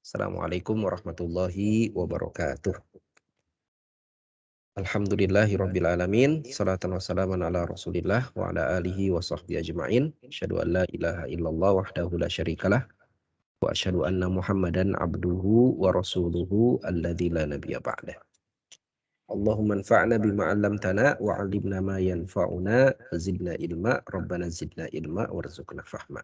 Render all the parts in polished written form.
Assalamualaikum warahmatullahi wabarakatuh. Alhamdulillahirabbil alamin, shalatan wassalaman ala Rasulillah wa ala alihi wa sahbihi ajmain. Asyhadu an la ilaha illallah wahdahu la syarikalah wa asyhadu anna Muhammadan abduhu wa rasuluhu alladzi la nabiyya ba'dah. Allahumma anfa'na bima 'allamtana wa 'allimna ma yanfa'una wa zidna ilma, rabbana zidna ilma warzuqna fahma.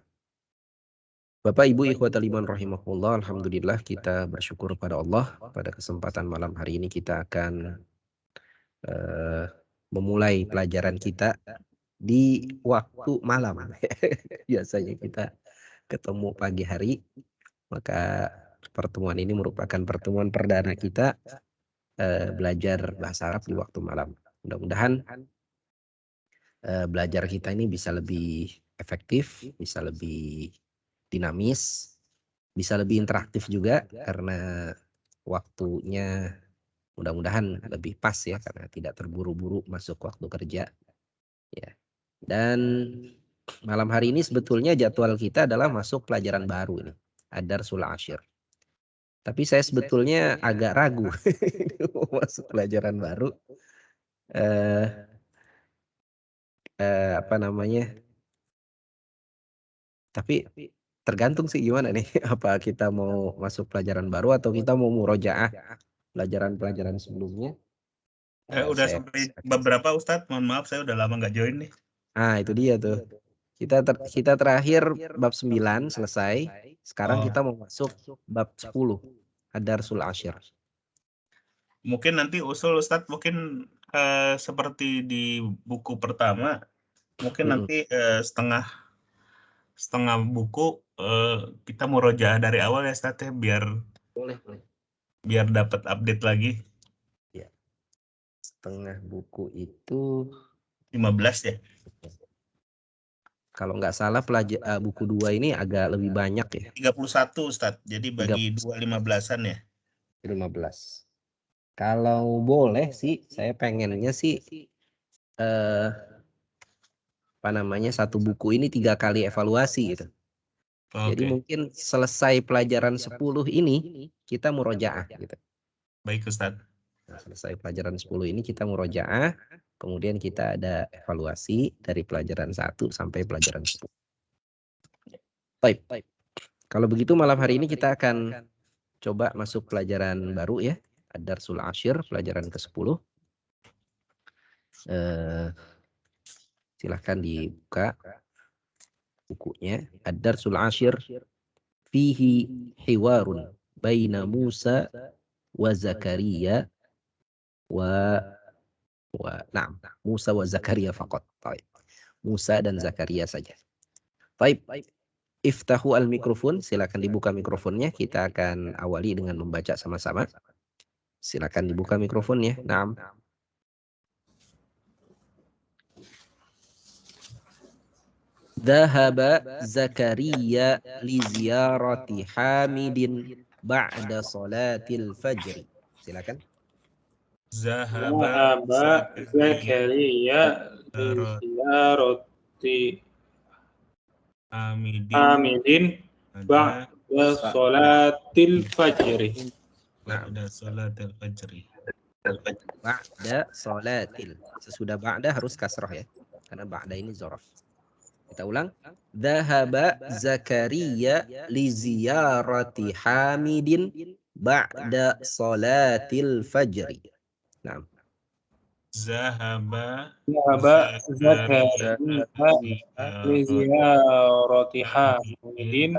Bapak Ibu ikhwatal iman rahimahullah, alhamdulillah kita bersyukur pada Allah. Pada kesempatan malam hari ini kita akan memulai pelajaran kita di waktu malam. Biasanya kita ketemu pagi hari, maka pertemuan ini merupakan pertemuan perdana kita belajar bahasa Arab di waktu malam. Mudah-mudahan belajar kita ini bisa lebih efektif, bisa lebih dinamis, bisa lebih interaktif juga karena waktunya mudah-mudahan lebih pas ya, karena tidak terburu-buru masuk waktu kerja ya. Dan malam hari ini sebetulnya jadwal kita adalah masuk pelajaran baru ini, Ad-Darsul Ashir. Tapi saya sebetulnya agak ragu masuk pelajaran baru. Apa namanya? Tapi tergantung sih gimana nih, apa kita mau masuk pelajaran baru atau kita mau murojaah pelajaran-pelajaran sebelumnya. Udah sampai beberapa Ustadz, mohon maaf saya udah lama nggak join nih. Itu dia tuh. Kita terakhir bab 9 selesai. Sekarang kita mau masuk bab 10, Ad-Darsul Ashir. Mungkin nanti usul Ustadz mungkin seperti di buku pertama, mungkin nanti setengah buku kita murojaah dari awal ya Ustadz ya, biar dapat update lagi. Ya. Setengah buku itu 15 ya. Kalau nggak salah buku 2 ini agak lebih banyak ya. 31 Ustadz. Jadi bagi 2 15-an ya. 15. Kalau boleh sih saya pengennya sih satu buku ini 3 kali evaluasi gitu. Jadi mungkin selesai pelajaran 10 ini kita murojaah gitu. Baik Ustadz. Nah, selesai pelajaran 10 ini kita murojaah, kemudian kita ada evaluasi dari pelajaran 1 sampai pelajaran 10. Baik. Kalau begitu malam hari ini kita akan coba masuk pelajaran baru ya, Ad-Darsul Ashir, pelajaran ke-10. Silahkan dibuka bukunya. Ad-Darsul Ashir fihi hiwarun baina Musa wa Zakaria Musa wa Zakaria faqat. Baik. Musa dan Zakaria saja. Baik. Iftahu al-mikrofon, silakan dibuka mikrofonnya. Kita akan awali dengan membaca sama-sama. Silakan dibuka mikrofonnya. Naam. Dhahaba Zakaria li ziyarati Hamidin ba'da salatil fajr. Silakan. Zahaba Zakaria li ziyarati Hamidin ba'da salatil fajr. Ba'da salatil fajr. Ba'da salatil. Sesudah ba'da harus kasrah ya. Karena ba'da ini zaraf. Kita ulang. Dhahaba Zakaria li ziyarati Hamidin ba'da salatil fajr. Naam. Zahaba Zakaria li ziyarati Hamidin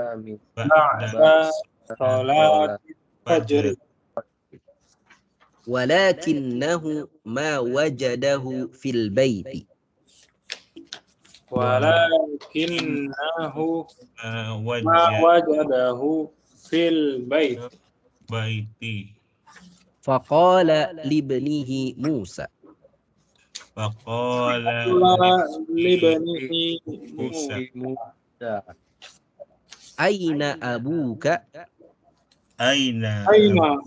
ba'da salatil fajr. Walakinnahu ma wajadahu fil baiti. Walakinnahu ma wajadahu fil baiti. Faqala libnihi Musa. Faqala libnihi Musa. Aina abuka? Aina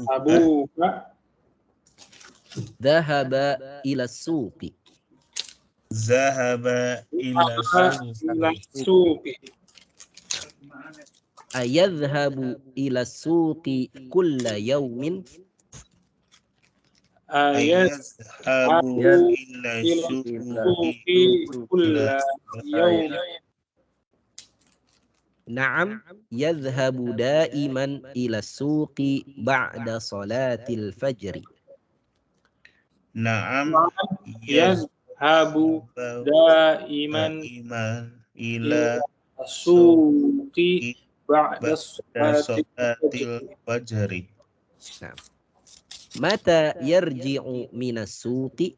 abuka? Dhahaba ila suqi. Zahaba ila suqi. ayadhhabu ila suqi kulla yawmin. ayadhhabu ila suqi kulla yawm. Na'am, yadhhabu daiman ila suqi ba'da salatil fajri. Na'am, yazhabu daiman ila suqi ba'da salatil fajri. Mata yarji'u minas suqi.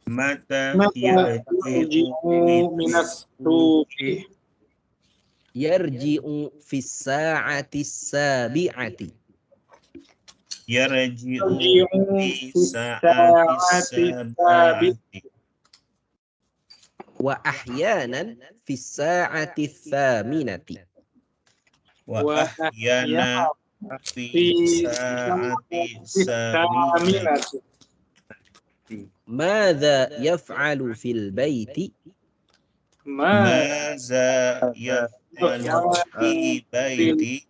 Mata yarji'u minas suqi. Yarji'u fis sa'ati sabi'ati. Yarji'u fi sa'ati sabi'ati. Wa ahyanan fis sa'ati thaminati. Wa ahyana fi sa'ati saminati. Madza yaf'alu fil baiti. Madza yaf'alu fi baiti.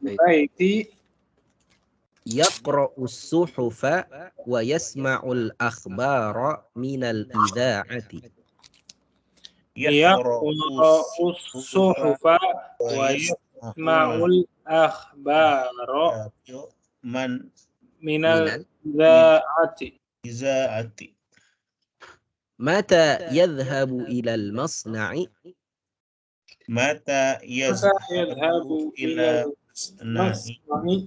Yaqra'u as-suhufa wa yasma'u al-akhbara min al-idha'ati. Yaqra'u as-suhufa wa yasma'u al-akhbara min al-idha'ati. Mata yadhhabu ila al-masna'i. Mata yadhhabu ila al-masna'i.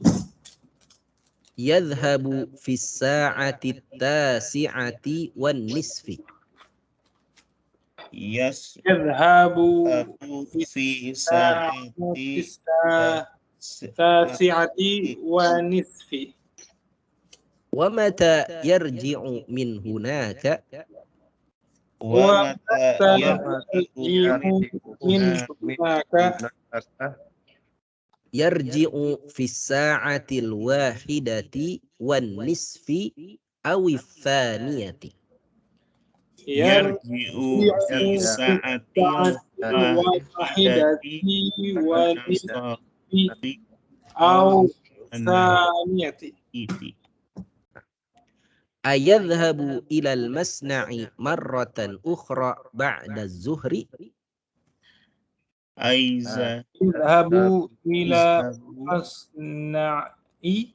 Yadhhabu fi as-sa'ati at-tasi'ati wan-nisfi. Yadhhabu fi sa'ati tasi'ati wan-nisfi. Wa mata yarji'u min hunaka. Wa mata yarji'u min hunaka. Yarji'u fi as-sa'ati al-wahidati wan-nisfi aw ats-tsaniyati. Yarji'u fi sa'ati wahidati wan-nisfi aw ats-tsaniyati. Ayadhhabu ila al-masna'i marratan ukhra ba'da az-zuhri. Yadhhabu ila masna'i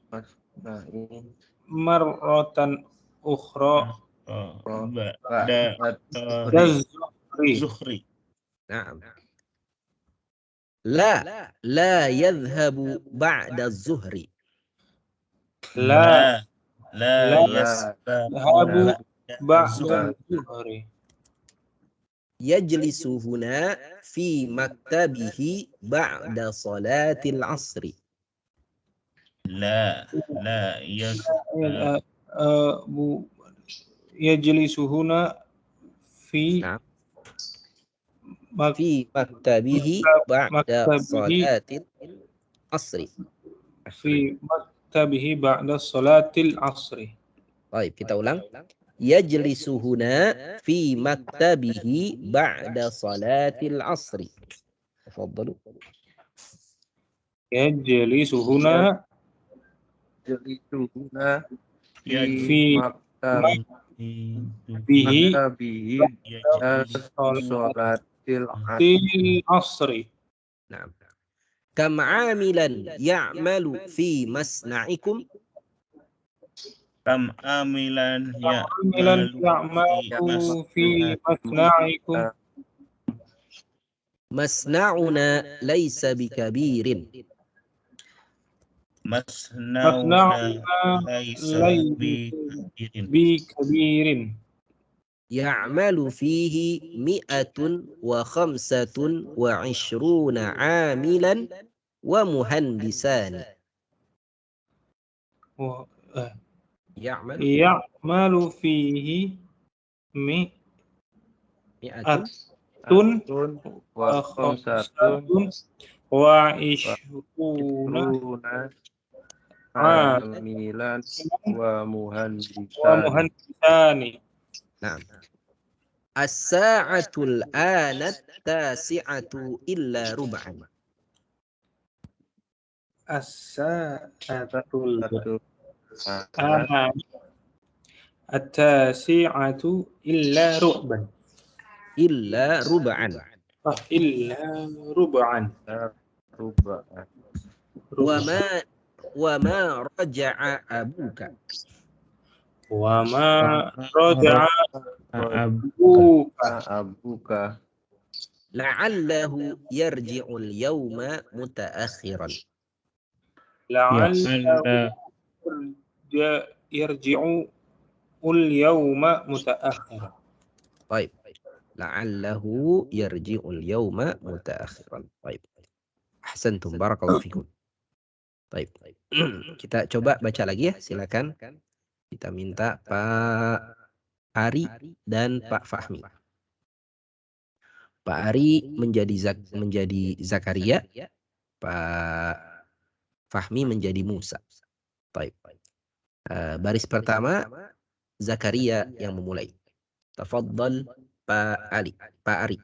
marratan ukhra ba'da zuhri. Na'am. La yadhhabu ba'da az-zuhri. La yadhhabu ba'da az-zuhri. Yajlisu huna fi maktabihi ba'da salatil asri. La yajlisu huna fi maktabihi ba'da salatil asri. Fi maktabihi ba'da salatil asri. Baik, kita ulang. Yajlisu huna fi maktabihi ba'da salatil asri. Tafadhalu. Yajlisu huna fi maktabihi salatil asri. Naam. Kam 'amilan ya'malu fi masna'ikum. Kam amilan ya'malu fi masna'ikum. Masna'una laysa bikabirin. Masna'una laysa bikabirin. Ya'malu fihi 125 'amilan wa muhandisani. Ya'malu fihi mi'atun wa khamsatun wa 'ishruna 'amilan wa muhandisani. Naam. As-sa'atul ana tasi'atu illa rub'an. as-sa'atul Salat. at-tasi'atu illa ru'ban. Illa ruba'an. Illa rub'an. Ruba'an. Wa ma raja'a abuka. Wa ma raja'a abuka. La'allahu yarji'ul yawma mutaakhiran. La'allahu yarji'u al-yawma mutaakhiran. Baik. La'allahu yarji'ul yawma mutaakhiran. Baik. Ahsantum, barakallahu fikum. Baik. Kita coba baca lagi ya, silakan. Kita minta Pak Ari dan Pak Fahmi. Pak Ari menjadi Zakaria, Pak Fahmi menjadi Musa. Baik. Baris pertama Zakaria yang memulai. Tafadhal Pak Ari.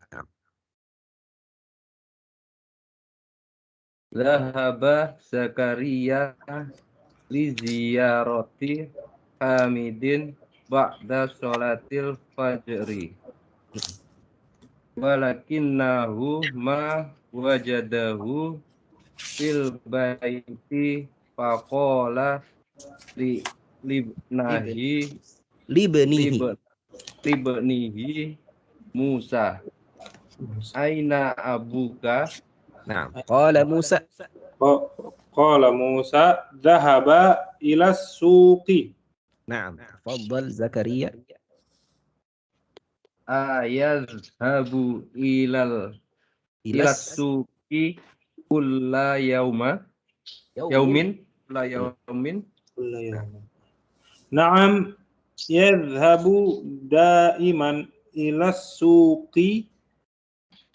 Zahaba Zakaria li ziyarati Hamidin ba'da sholatil fajri. Walakinnahu ma wajadahu fil baiti faqala libnihi Musa aina abuka. Nah, qala Musa. Qala Musa dhahaba ila suqi. Naam, tafadhal Zakaria. Ayazhabu ila suqi kulla yaumin. Naam, yadhhabu daiman ila suqi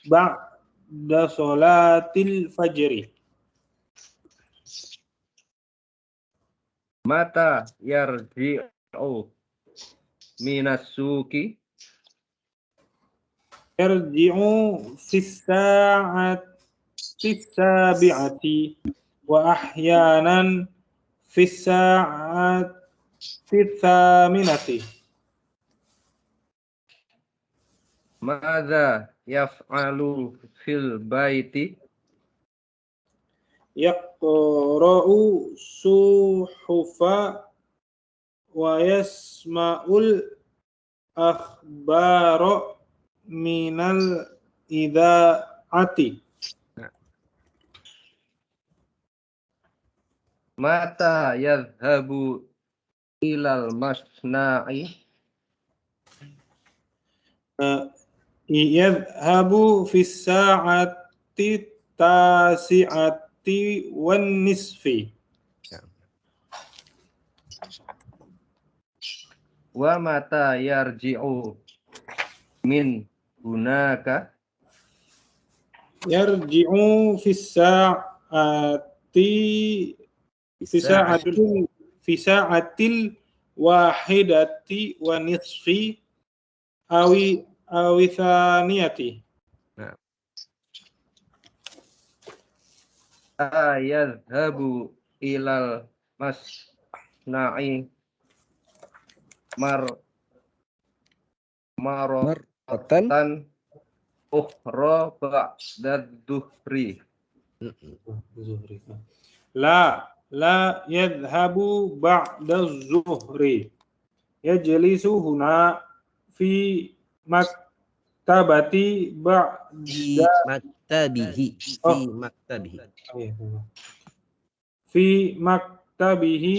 ba'da sholatil fajri. Mata yarji'u minas suqi. Yarji'u fis sa'ati sabi'ati wa ahyanan fis sa'ati thaminati. Madza yaf'alu fil baiti? Yaqra'u suhufa wa yasma'ul akhbara minal idha'ati. Mata yadhhabu ilal masna'i? Yadhhabu fis sa'ati tasi'ati wan nisfi. Wa mata yarji'u min hunaka? Yarji'u fis sa'atil wahidati wa nisfi awi thaniyati. Ayadhhabu ilal masna'i maratan ukhra ba'da dhuhri. La yadhhabu ba'da zuhri. Yajlisu huna fi maktabati fi maktabihi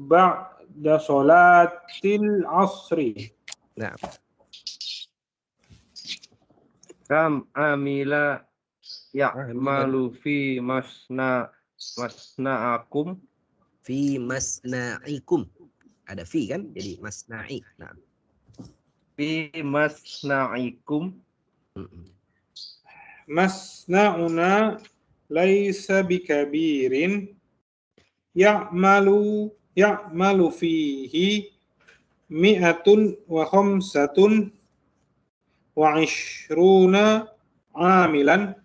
ba'da sholatil asri. Nah. Kam amila ya'malu fi masna'akum? Fi masna'ikum. Ada fi kan? Jadi masna'i. Nah. Fi masna'ikum. Masna'una laisa bikabirin ya'malu fihi mi'atun wa khamsatun wa ishruna amilan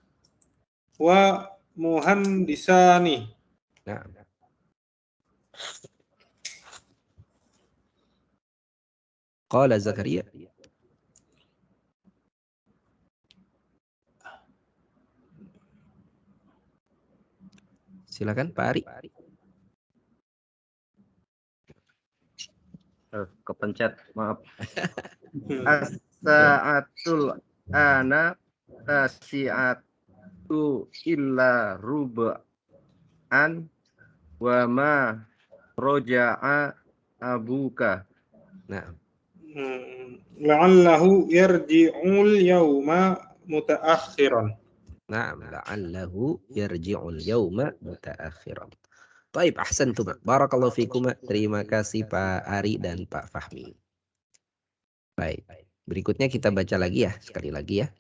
wa muhandisani. Nah. Qala Zakaria. Silakan Pak Ari. Kepencet, maaf. As-sa'atul ana tasi'atu illa rub'an wa ma roja'a abuka. Nah. La'allahu yarji'ul yawma muta'akhiran. Na'am, la'allahu yarji'ul yawma muta'akhiran. Baik, ahsantum. Barakallahu fikum. Terima kasih Pak Ari dan Pak Fahmi. Baik, berikutnya kita baca lagi ya, sekali lagi ya.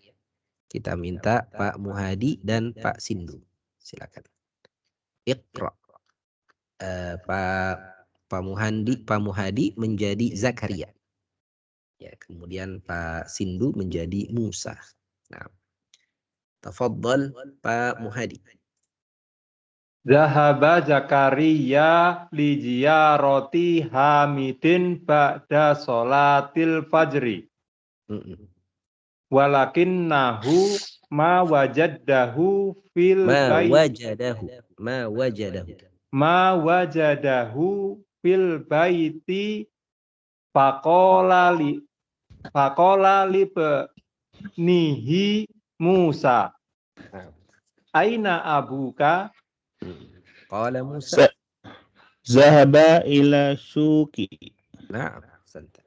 Kita minta Pak Muhadi dan Pak Sindu. Silakan. Iqra. Pak Muhadi menjadi Zakaria. Ya, kemudian Pak Sindu menjadi Musa. Nah, tafadhal Pak Muhadi. Zahaba Zakaria li ziyarati Hamidin ba'da sholatil fajri. Walakinnahu ma wajadahu fil baiti faqala li bnihi Musa. Aina abuka? Qala Musa. Zahaba ila suki. Nah, santai.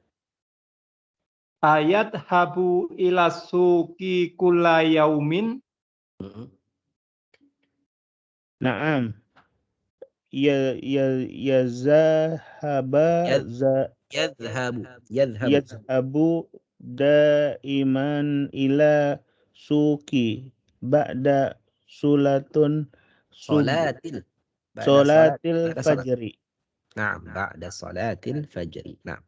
Ayat habu ila suki kulla yaumin. Naam. Yadhhabu daiman ila suki ba'da salatil fajri. Naam, ba'da salatil fajri. Naam.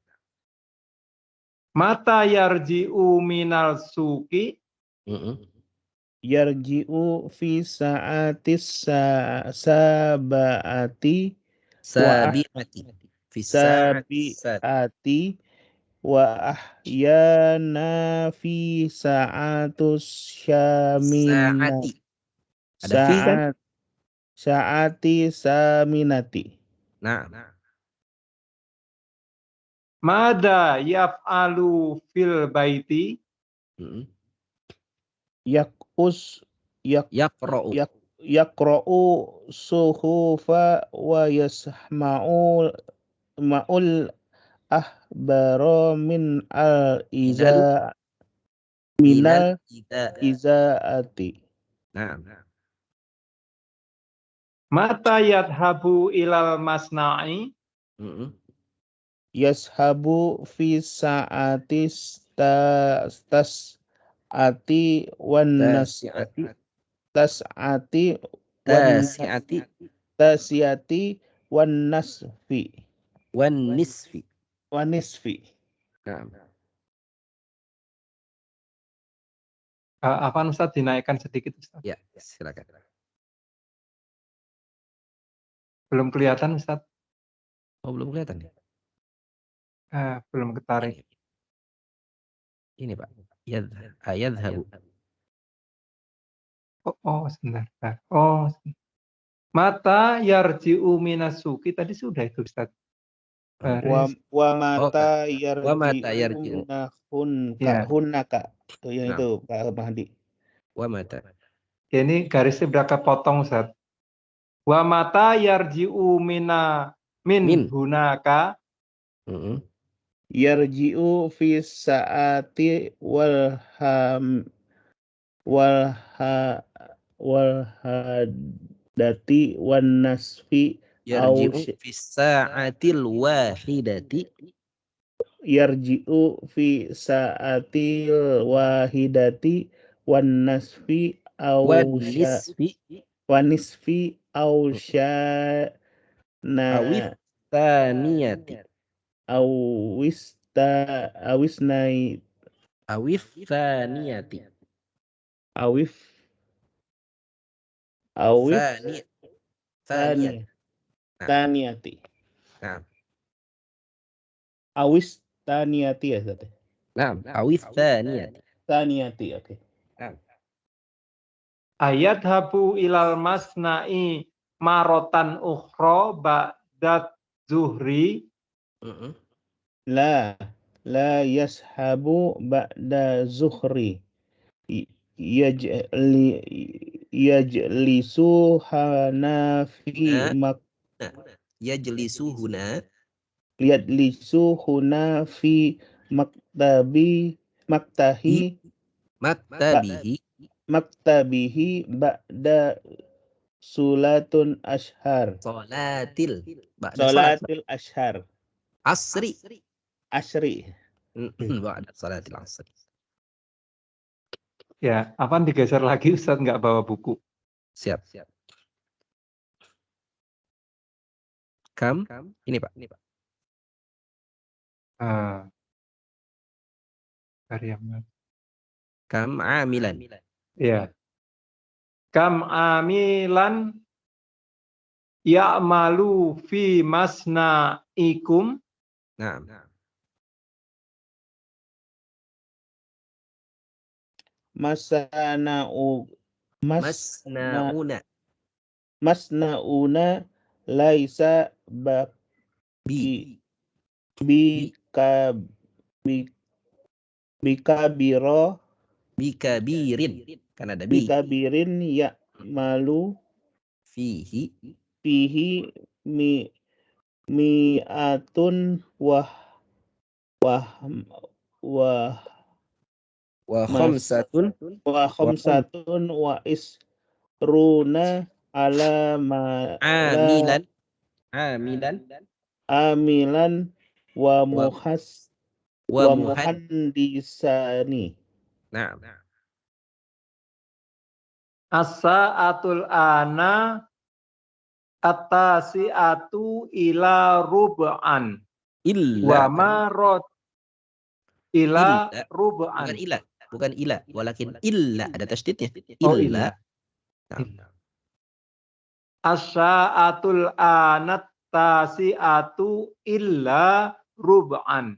Mata yarji'u minal suki? Yarji'u fi sa'atis sabi'ati wa ahyana fi sa'atus syaminati. Ada fi kan? Sa'ati saminati. Nah. Mada yaf'alu fil baiti? Yaqra'u suhufa wa yasma'u ma'ul ahbara min minal izaati. Nah. Mata yadhabu ilal masna'i? Yashabu fi sa'atis tas'ati wan tasiati wan nisfi. Nah. Apa Ustaz dinaikkan sedikit Ustaz? Ya, silakan. Belum kelihatan Ustaz? Oh, belum kelihatan ya? Belum ketarik. Ini Pak. Yadhhabu. Sebentar. Mata yarji'u minasuki tadi sudah itu Ustaz. Wa mata yarji'u hunnaka. Itu Pak Mahdi. Wa mata. Ini garisnya berapa potong Ustaz? Wa mata yarji'u min hunaka. Yarji'u fi sa'ati wal hadati wan nasfi. Yarji'u fi sa'atil wahidati. Yarji'u fi sa'atil wahidati wan nasfi wan nisfi thaniyati. Taniyati. Nah, Awis taniyati ya Ustaz. nah, awis tsaniyati. Taniyati, oke. Nah, Ayat habu ilal masna'i marotan ukhro ba'dat zuhri. La yashabu ba'da zuhri. Yajlisu hanafi nah, yajlisuhuna yajlisu huna fi maktabihi maktabihi ba'da sulatun ashar. salatil ba'da Salatil ashar. asri Asri. ba'da salatil asri. Ya, apaan digeser lagi Ustaz nggak bawa buku? Siap. Kam ini Pak. Kam amilan. Ya. Kam amilan ya'malu fi masna'ikum. Nah, masnauna laisa bikabirin kan ada bikabirin ya'malu fihi mi'atun wa khamsatun wa isruna ala amilan wa muhandisani. Nah, As-sa'atul ana at-tasi'atu ila rub'an. Wa ma ila rub'an. Bukan ila, walakin illa ada tasydidnya. Oh, illa. Nah. As-sa'atul anat tasi'atu illa rub'an.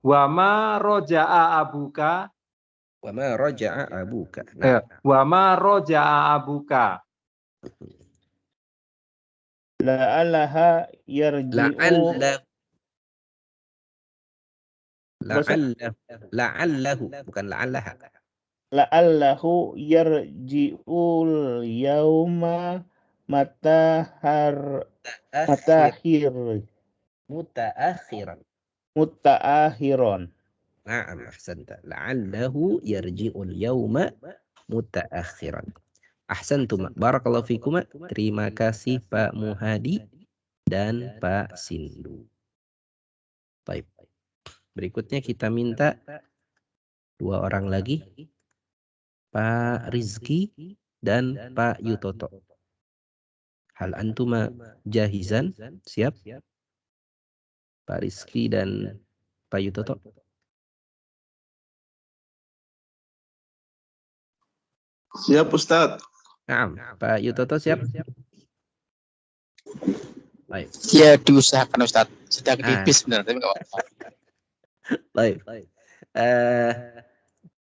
Wa ma roja'a abuka. Wa ma raja'a abuka. Nah. Wa ma roja'a abuka. La'allaha yarji'u la'allahu bukan la'allaha. La'allahu yarji'ul yauma mutaakhiran. Na'am, ahsanta. La'allahu yarji'ul yauma mutaakhiran. Ahsantum. Barakallahu fikum. Terima kasih Pak Muhadi dan Pak Sindu. Baik. Berikutnya kita minta 2 orang lagi. Pak Rizki dan Pak Yutoto. Hal antuma jahizan? Siap? Pak Rizki dan Pak Yutoto. Siap Ustadz. Nah, Pak Yutoto siap? Baik. Ya diusahakan Ustadz. Sedang tipis benar tapi enggak apa-apa. Baik.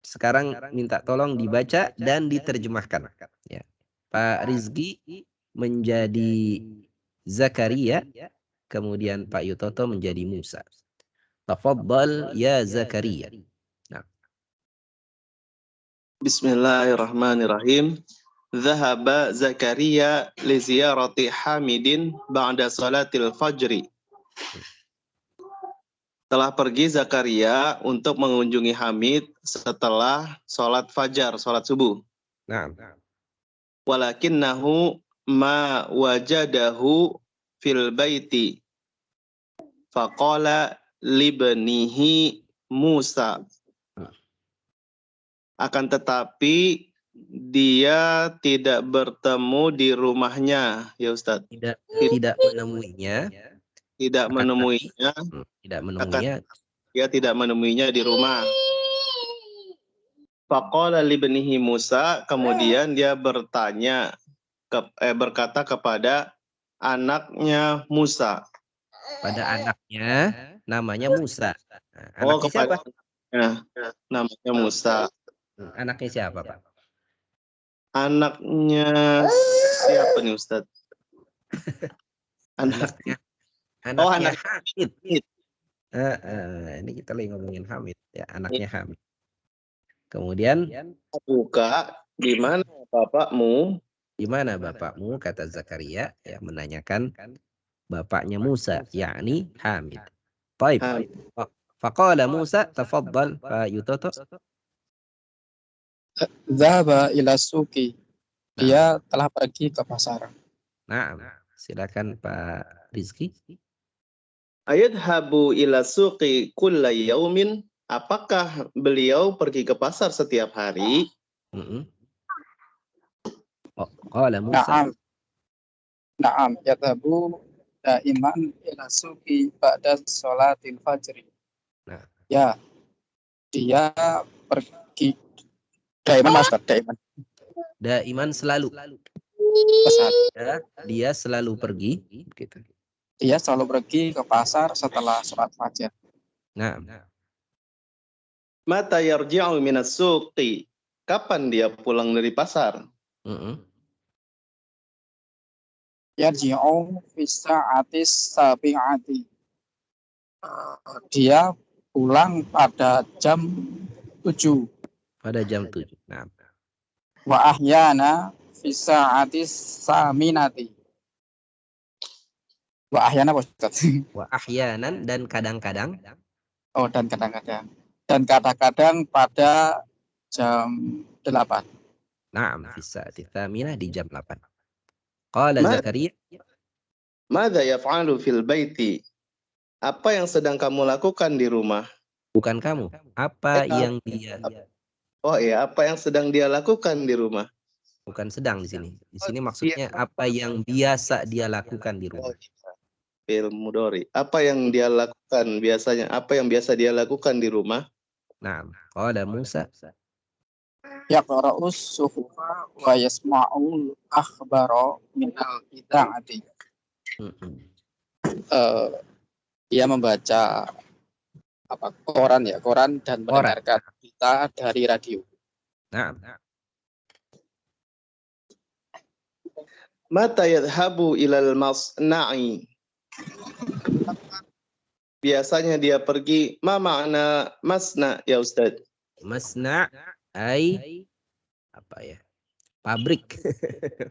Sekarang minta tolong dibaca dan diterjemahkan. Ya. Pak Rizki menjadi Zakaria, kemudian Pak Yutoto menjadi Musa. Tafaddal ya Zakaria. Nah. Bismillahirrahmanirrahim. Dhahaba Zakaria li ziyarati Hamidin ba'da salatil fajri. Telah pergi Zakaria untuk mengunjungi Hamid setelah sholat fajar, sholat subuh. Nah. Walakinnahu ma wajadahu fil baiti. Faqala libnihi Musa. Akan tetapi dia tidak bertemu di rumahnya, ya Ustadz. Tidak menemuinya. Tidak menemuinya. Dia tidak menemuinya di rumah. Faqala libnihi Musa, kemudian dia berkata kepada anaknya Musa. Pada anaknya namanya Musa. Nah, Oh, anaknya siapa? kepada anaknya namanya Musa. Anaknya siapa, Pak? Anaknya siapa nih Ustadz? Anaknya Oh, anaknya anak Hamid. Hamid. Ini kita lagi ngomongin Hamid ya, anaknya Hamid. Kemudian Buka, di mana bapakmu? di mana bapakmu? Kata Zakaria ya, menanyakan bapaknya Musa, yakni Hamid. Baik. Hamid. Faqala Musa, tafaddal Pak Yutoto. Dhaba ila suki. Dia telah pergi ke pasar. Nah, silakan Pak Rizky. Ayadhabu ila suqi kulla yaumin. Apakah beliau pergi ke pasar setiap hari? Oh, qala Musa. Naam, yadhabu daiman ila suki ba'da sholatil fajri. Nah. Ya, dia pergi daiman Mas, daiman. Daiman selalu. Ya, dia selalu pergi gitu. Dia selalu pergi ke pasar setelah sholat fajar. Nah. Mata yarji'u minas suqi. Kapan dia pulang dari pasar? Yarji'u fi sa'atis sabi'ati. Dia pulang pada jam 7. Pada jam 7. Nah. Wa ahyana fi sa'atis saminati. Wa ahyana Ustaz. Wa ahyanan dan kadang-kadang. Oh, dan kadang-kadang. Dan kadang-kadang pada jam 8. Naam, fi sa'ati tsaminah di jam 8. Qala Zakaria. Madza yaf'alu fil baiti? Apa yang sedang kamu lakukan di rumah? Bukan kamu. Apa yang dia? Oh iya, apa yang sedang dia lakukan di rumah? Bukan sedang di sini. Di sini maksudnya apa yang biasa dia lakukan di rumah. Fil mudhari. Apa yang dia lakukan biasanya? Apa yang biasa dia lakukan di rumah? Nah, qala Musa. Yaqra'us suhufa wa yasma'ul akhbara minal idza'ati. Dia membaca koran dan mendengarkan berita dari radio. Nah. Mata yadhabu ilal masna'i. Biasanya dia pergi. Ma makna masna ya Ustaz? Masna ai apa ya? Pabrik.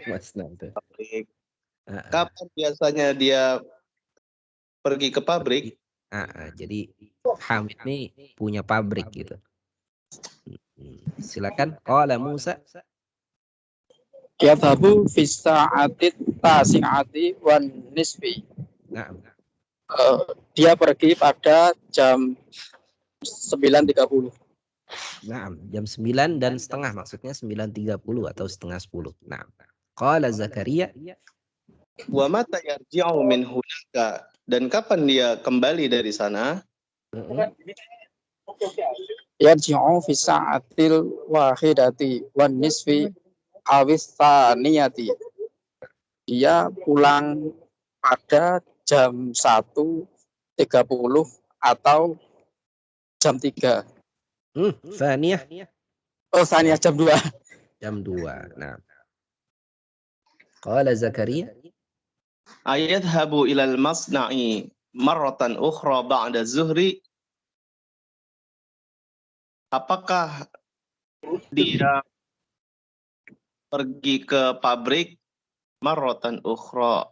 Masna itu. Pabrik. Kapan biasanya dia pergi ke pabrik? Jadi Hamid ini punya pabrik gitu. Silakan. Qala Musa. Yadhabu fi sa'atit tasi'ati wan nisfi. Nah. Dia pergi pada jam 9.30. Nah, jam 9 dan setengah, maksudnya 9.30 atau setengah 10. Nah, qala Zakaria. Wa mata yarji'u min hunaka. Dan kapan dia kembali dari sana? Yarji'u fi sa'atil wahidati wan nisfi awis tsaniyati. Dia pulang pada jam 1.30 atau jam 3. Tsaniyah. Oh, tsaniyah jam 2. Jam 2. Nah. Qala Zakaria. Ayadhabu ilal masna'i marratan ukhra ba'da zuhri. Apakah dia pergi ke pabrik marratan ukhra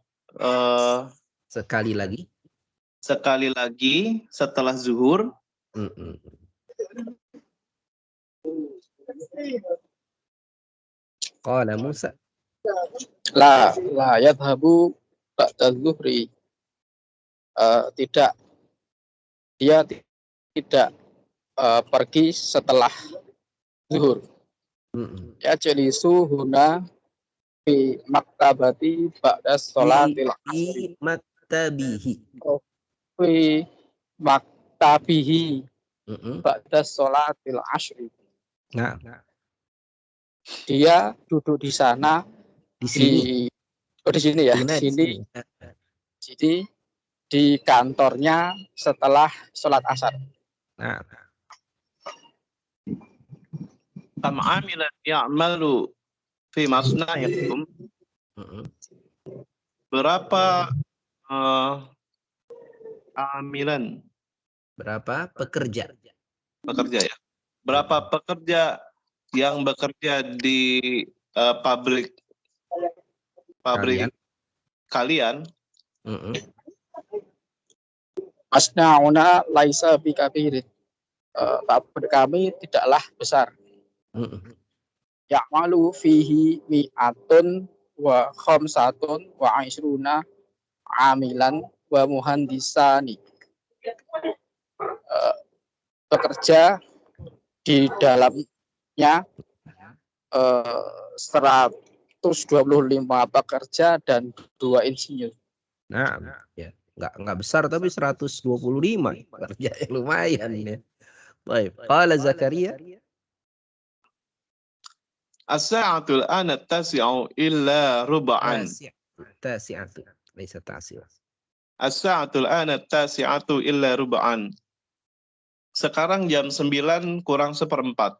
sekali lagi setelah zuhur? Qala Musa. La yadhabu ba'da zuhri. Tidak, dia tidak pergi setelah zuhur. Ya jelisu huna fi maktabati ba'da sholatil asri. Fi maktabihi ba'da sholatil asri. Nah. Dia duduk di sana di sini. Di sini ya. Di sini Jadi di kantornya setelah sholat asar. Nah, Kam amilan ya'malu fi masna'ikum. Berapa amilan? berapa pekerja? Pekerja ya. Berapa pekerja yang bekerja di pabrik kalian? Masna'una laisa bikabirin. Pabrik kami tidaklah besar. Ya'malu fihi mi'atun wa khamsatun wa isruna amilan wa muhandisani. Bekerja di dalamnya 125 pekerja dan 2 insinyur. Nah, ya nggak besar tapi 125 pekerja yang lumayan ya. Baik, qala Zakaria. As-sa'atul ana tasi'u illa ruba'an. Tasi'atu, laisa ta'si'u. As-sa'atul ana tasi'atu illa ruba'an. Sekarang jam 9 kurang 1/4.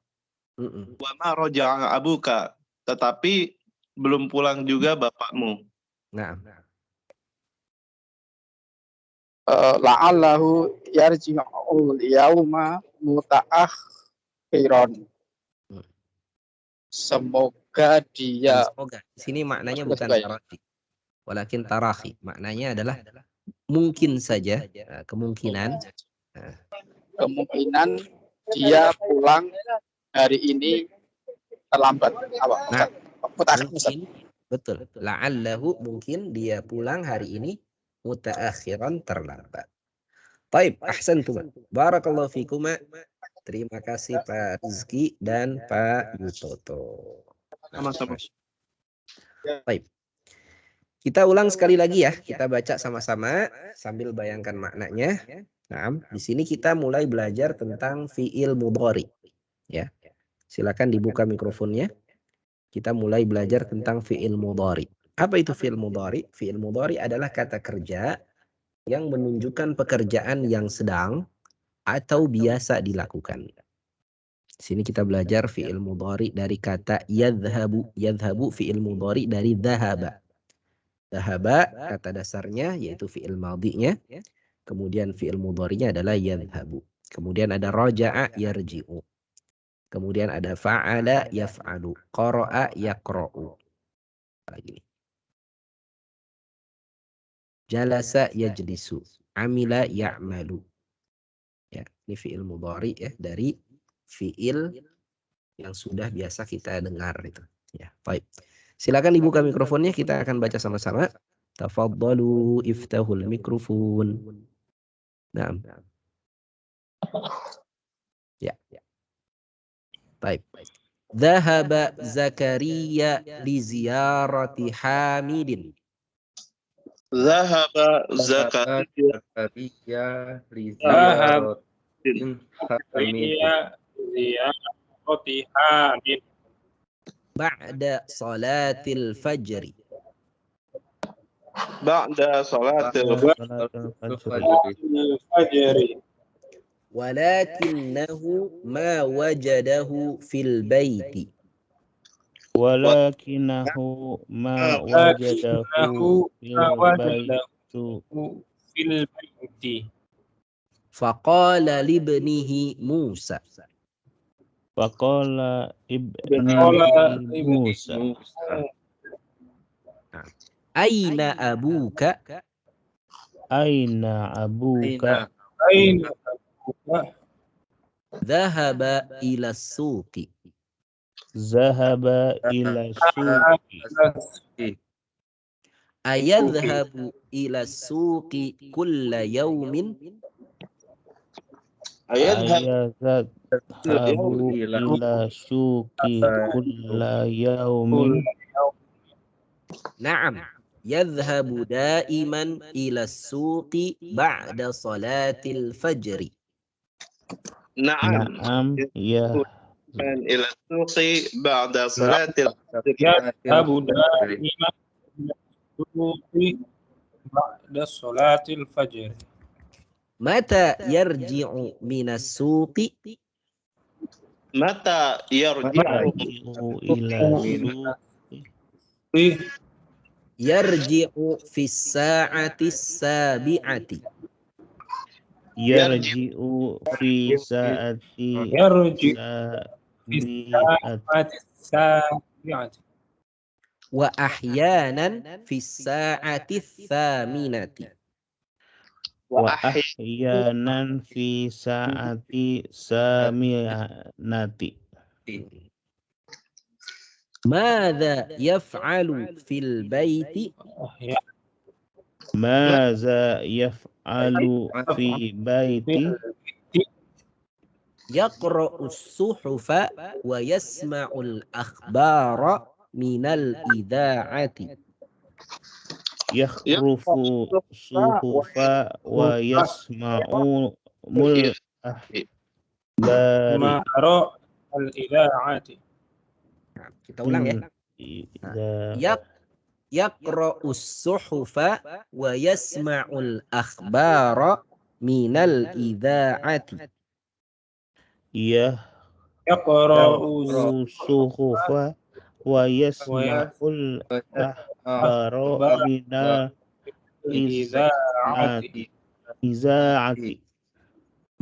Wa ma raja'a abuka, tetapi belum pulang juga bapakmu. Nah. La'allahu yarji'ul yauma muta'akhiran. Semoga dia semoga. Di sini maknanya bukan tarahi. Walakin tarahi. Maknanya adalah mungkin saja, kemungkinan dia pulang hari ini terlambat. Nah, mungkin, betul. La'allahu mungkin dia pulang hari ini mutaakhiran terlambat. Baik, ahsantum. Barakallahu fikuma. Terima kasih Pak Rizky dan Pak Yutoto. Baik. Kita ulang sekali lagi ya. Kita baca sama-sama sambil bayangkan maknanya. Nah, di sini kita mulai belajar tentang fi'il mudhari. Ya. Silakan dibuka mikrofonnya. Kita mulai belajar tentang fi'il mudhari. Apa itu fi'il mudhari? Fi'il mudhari adalah kata kerja yang menunjukkan pekerjaan yang sedang atau biasa dilakukan. Di sini kita belajar fi'il mudhari dari kata yadhhabu. Yadhhabu fi'il mudhari dari dhahaba. Dhahaba kata dasarnya yaitu fi'il madhinya. Kemudian fi'il mudhari'nya adalah yadhhabu. Kemudian ada raja'a yarji'u. Kemudian ada fa'ala yaf'alu. Qara'a yaqra'u. Lagi. Jalasa yajlisu. Amila ya'malu. Ya, ini fi'il mudhari ya dari fi'il yang sudah biasa kita dengar itu. Ya, baik. Silakan dibuka mikrofonnya, kita akan baca sama-sama. Tafadhalu iftahul mikrofon. Naam. Ya. Baik. Dhahaba Zakaria li ziyarati Hamidin. Zahaba Zakaria li ziyaratin Hamid. Ba'da salatil fajri. Ba'da salatil fajri. Walakinnahu ma wajadahu fil baiti. Walakinahu ma wajadahu fil baiti. Faqala libnihi Musa. Faqala ibnihi Musa. Aina abuka? Aina abuka? Dhahaba ila suqi. Zahaba ila suqi. Ayadhhabu ila suqi kulla yawmin? Ayadhhabu ila suqi kulla yawmin? Naam. Yadhhabu daiman ila suqi ba'da salatil fajri. Naam. Ya. Ila suqi ba'da salatil Yadhhabu daiman ila suqi بعد صلاة الفجر. Mata yarji'u minas suqi? Mata yarji'u yarji'u ila suqi Yarji'u fis sa'atis sabi'ati. yarji'u fi sa'ati يرجع في sabi'ati الساعة السابعة. Wa ahyanan fis sa'atis thaminati. wa ahyanan fi sa'ati saminati. Madza yaf'alu fil baiti? Maza yaf'alu fi baiti Yaqra'us suhufa wa yasma'ul akhbara minal idha'ati. yakhrufu suhufa wa yasma'u mul ahbari. مهراء الإذاعة. Nah, kita ulang ya. Yaqra'us suhufa wa yasma'ul akhbara minal idha'ati. يقرأ Suhufa wa yasma'ul ahbara minal الإذاعة. iza'ati.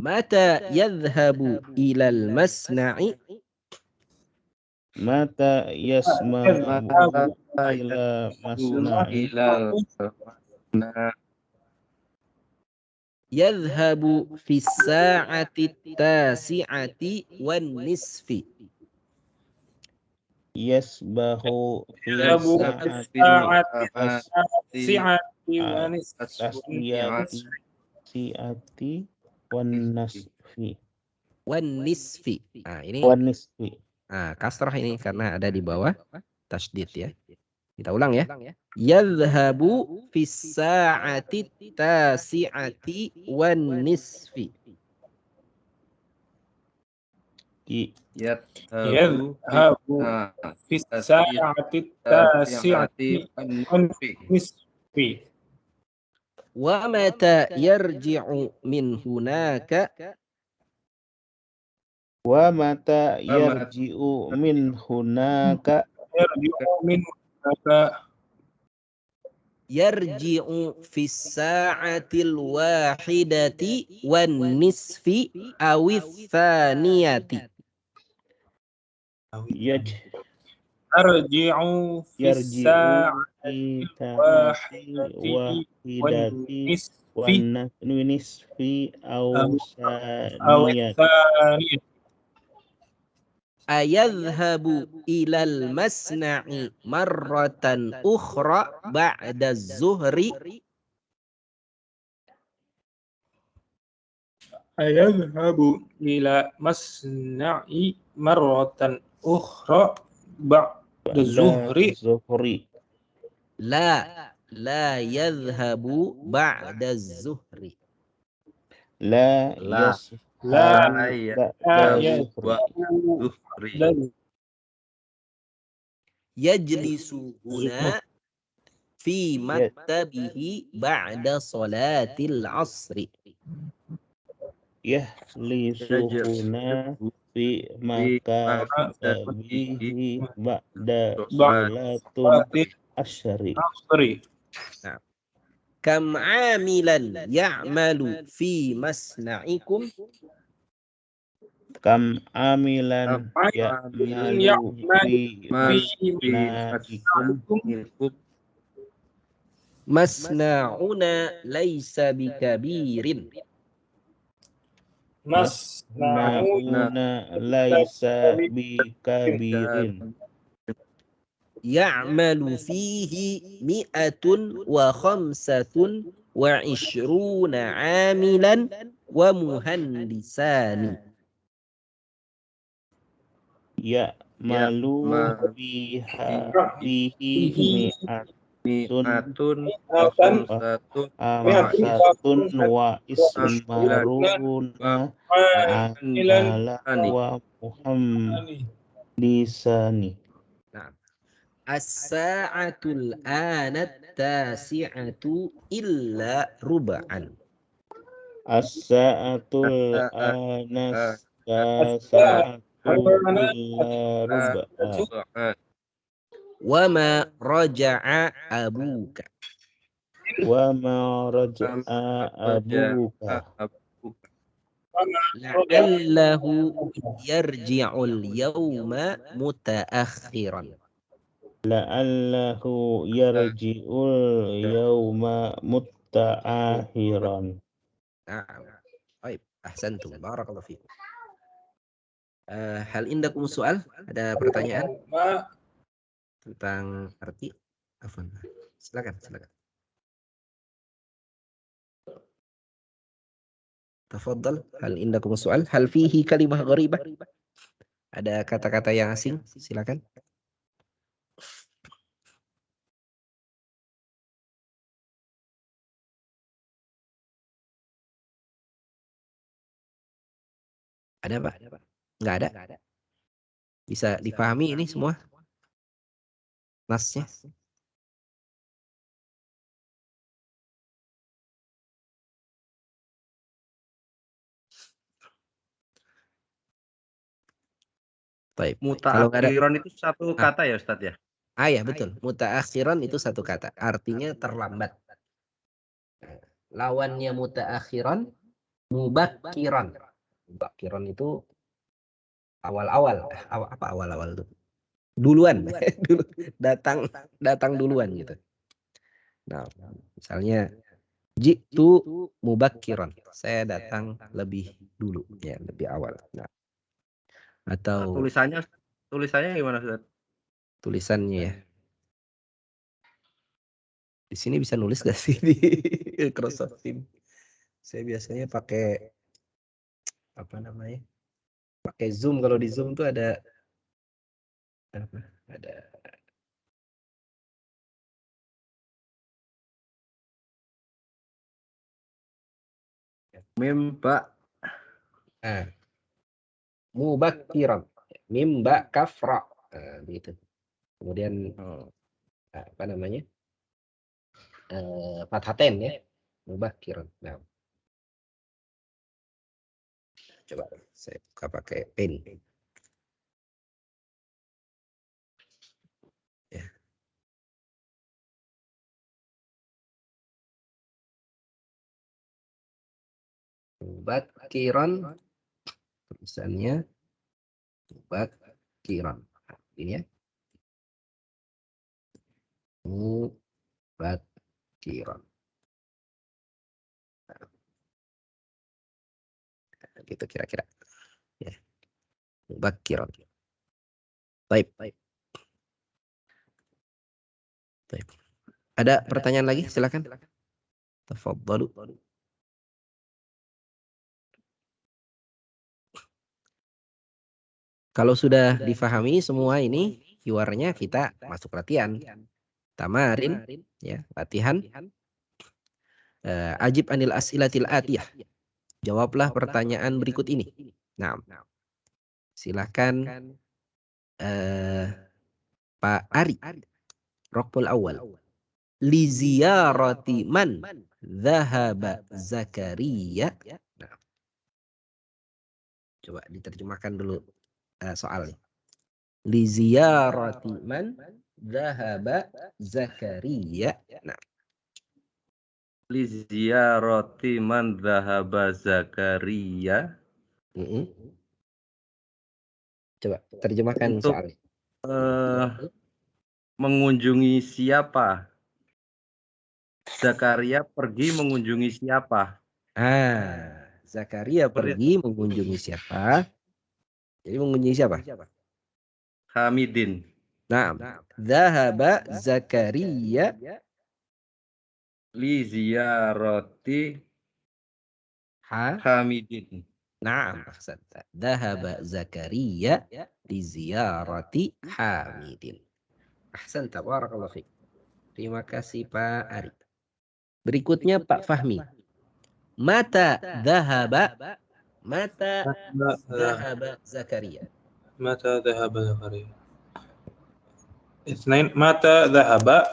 Mata yadhhabu ilal masna'i? Mata yasma'u ila masna'i. Yadhhabu fis sa'ati tasi'ati wan nisfi. Yasbahu fi يذهب في الساعة التاسعة si'ati wan nasfi. Wan nisfi. Nah, ini Wan nisfi. kasrah ini karena ada di bawah tasdid ya. Kita ulang ya. Yadhhabu fis sa'ati tasi'ati wan nisfi. يذهب في الساعة التاسعة والنصف. Wa mata yarji'u min hunaka? Wa mata yarji'u min hunaka يرجع من هناك. Yarji'u fis sa'atil wahidati wan nisfi awith thaniyati. أرجع في الساعة fi الواحدة wan nisfi aw أو saniyati. الثانية. Ayadhhabu ilal masna'i marratan ukhra ba'da zuhri? أيذهب إلى مصنع مرة أخرى بعد الظهر. La yadhhabu ba'da zuhri. La Yajlisu huna fi maktabihi ba'da salatil asri. yahlisuhuna fi maktabihi ba'da salatul asyri. Kam amilan ya'malu fi masna'ikum? Kam amilan ya'malu fi masna'ikum. Masna'una laysa bikabirin. Masna'una laysa bikabirin. Ya'malu fihi mi'atun wa khamsatun wa ishruna amilan wa muhandisani. Ya'malu fihi mi'atun amsatun wa ismaruna amilan wa muhandisani. As-sa'atul anat tasi'atu illa ruba'an. As-sa'atul anas tasa'atu illa ruba'a. Wa ma raja'a abuka. Wa ma raja'a abuka. La'allahu yarji'ul yawma muta'akhiran. La'allahu yarji'ul yawma mutta'akhiran. Na'am. Baik, ahsantum. Barakallahu fikum. Hal indakum soal? Ada pertanyaan tentang arti? Afwan. Silakan. Tafadhal. Hal indakum soal? Hal fihi kalimah gharibah? Ada kata-kata yang asing? Silakan. Ada Pak? Nggak ada. Bisa dipahami ini semua? Nasnya? Baik. Mutaakhiran itu satu kata ya Ustadz ya? Ya betul. Mutaakhiran itu satu kata. Artinya terlambat. Lawannya mutaakhiran, mubakkiran. Mubakkiran itu awal-awal. Apa awal-awal itu? Duluan. datang duluan gitu. Nah, misalnya jitu mubakkiran. Saya datang lebih dulu, ya, lebih awal. Nah, atau tulisannya gimana Ustaz? Tulisannya ya. Di sini bisa nulis gak sih di Microsoft Teams? Saya biasanya pakai apa namanya? Pakai Zoom. Kalau di Zoom tuh ada apa? Ada Mimba. Mubakkiran. Mimba kafra. Begitu. Kemudian apa namanya? Fathaten ya. Mubakkiran. Nah. Coba saya buka pakai pen. Ya. Mubakkiran. Tulisannya mubakkiran. Ini ya. Mubakkiran. Gitu kira-kira. Ya. Mubakkiran. Baik. Ada pertanyaan lagi? Silakan. Tafadhalu. Kalau sudah difahami semua ini, hiwarnya kita masuk latihan. Tamarin, ya, latihan. Ajib anil as'ilatil atiyah. Jawablah pertanyaan berikut ini. Nah, silakan Pak Ari. Rokpul awal. Li ziyarati man dhahaba Zakaria. Nah, coba diterjemahkan dulu soalnya. Li ziyarati man dhahaba Zakaria. Nah. Li ziyarati man dhahaba Zakaria. Coba terjemahkan untuk soalnya. Mengunjungi siapa? Zakaria pergi mengunjungi siapa? Zakaria pergi mengunjungi siapa? Jadi mengunjungi siapa? Hamidin. Nah, dhahaba Zakaria li ziyarati Hamidin. Naam, ahsanta. Dhahaba Zakaria li ziyarati Hamidin. Ahsanta, barakallahu fiik. Terima kasih Pak Ari. Berikutnya Pak Fahmi. Mata dhahaba Zakaria. Mata dhahaba Zakaria. Isnain mata dhahaba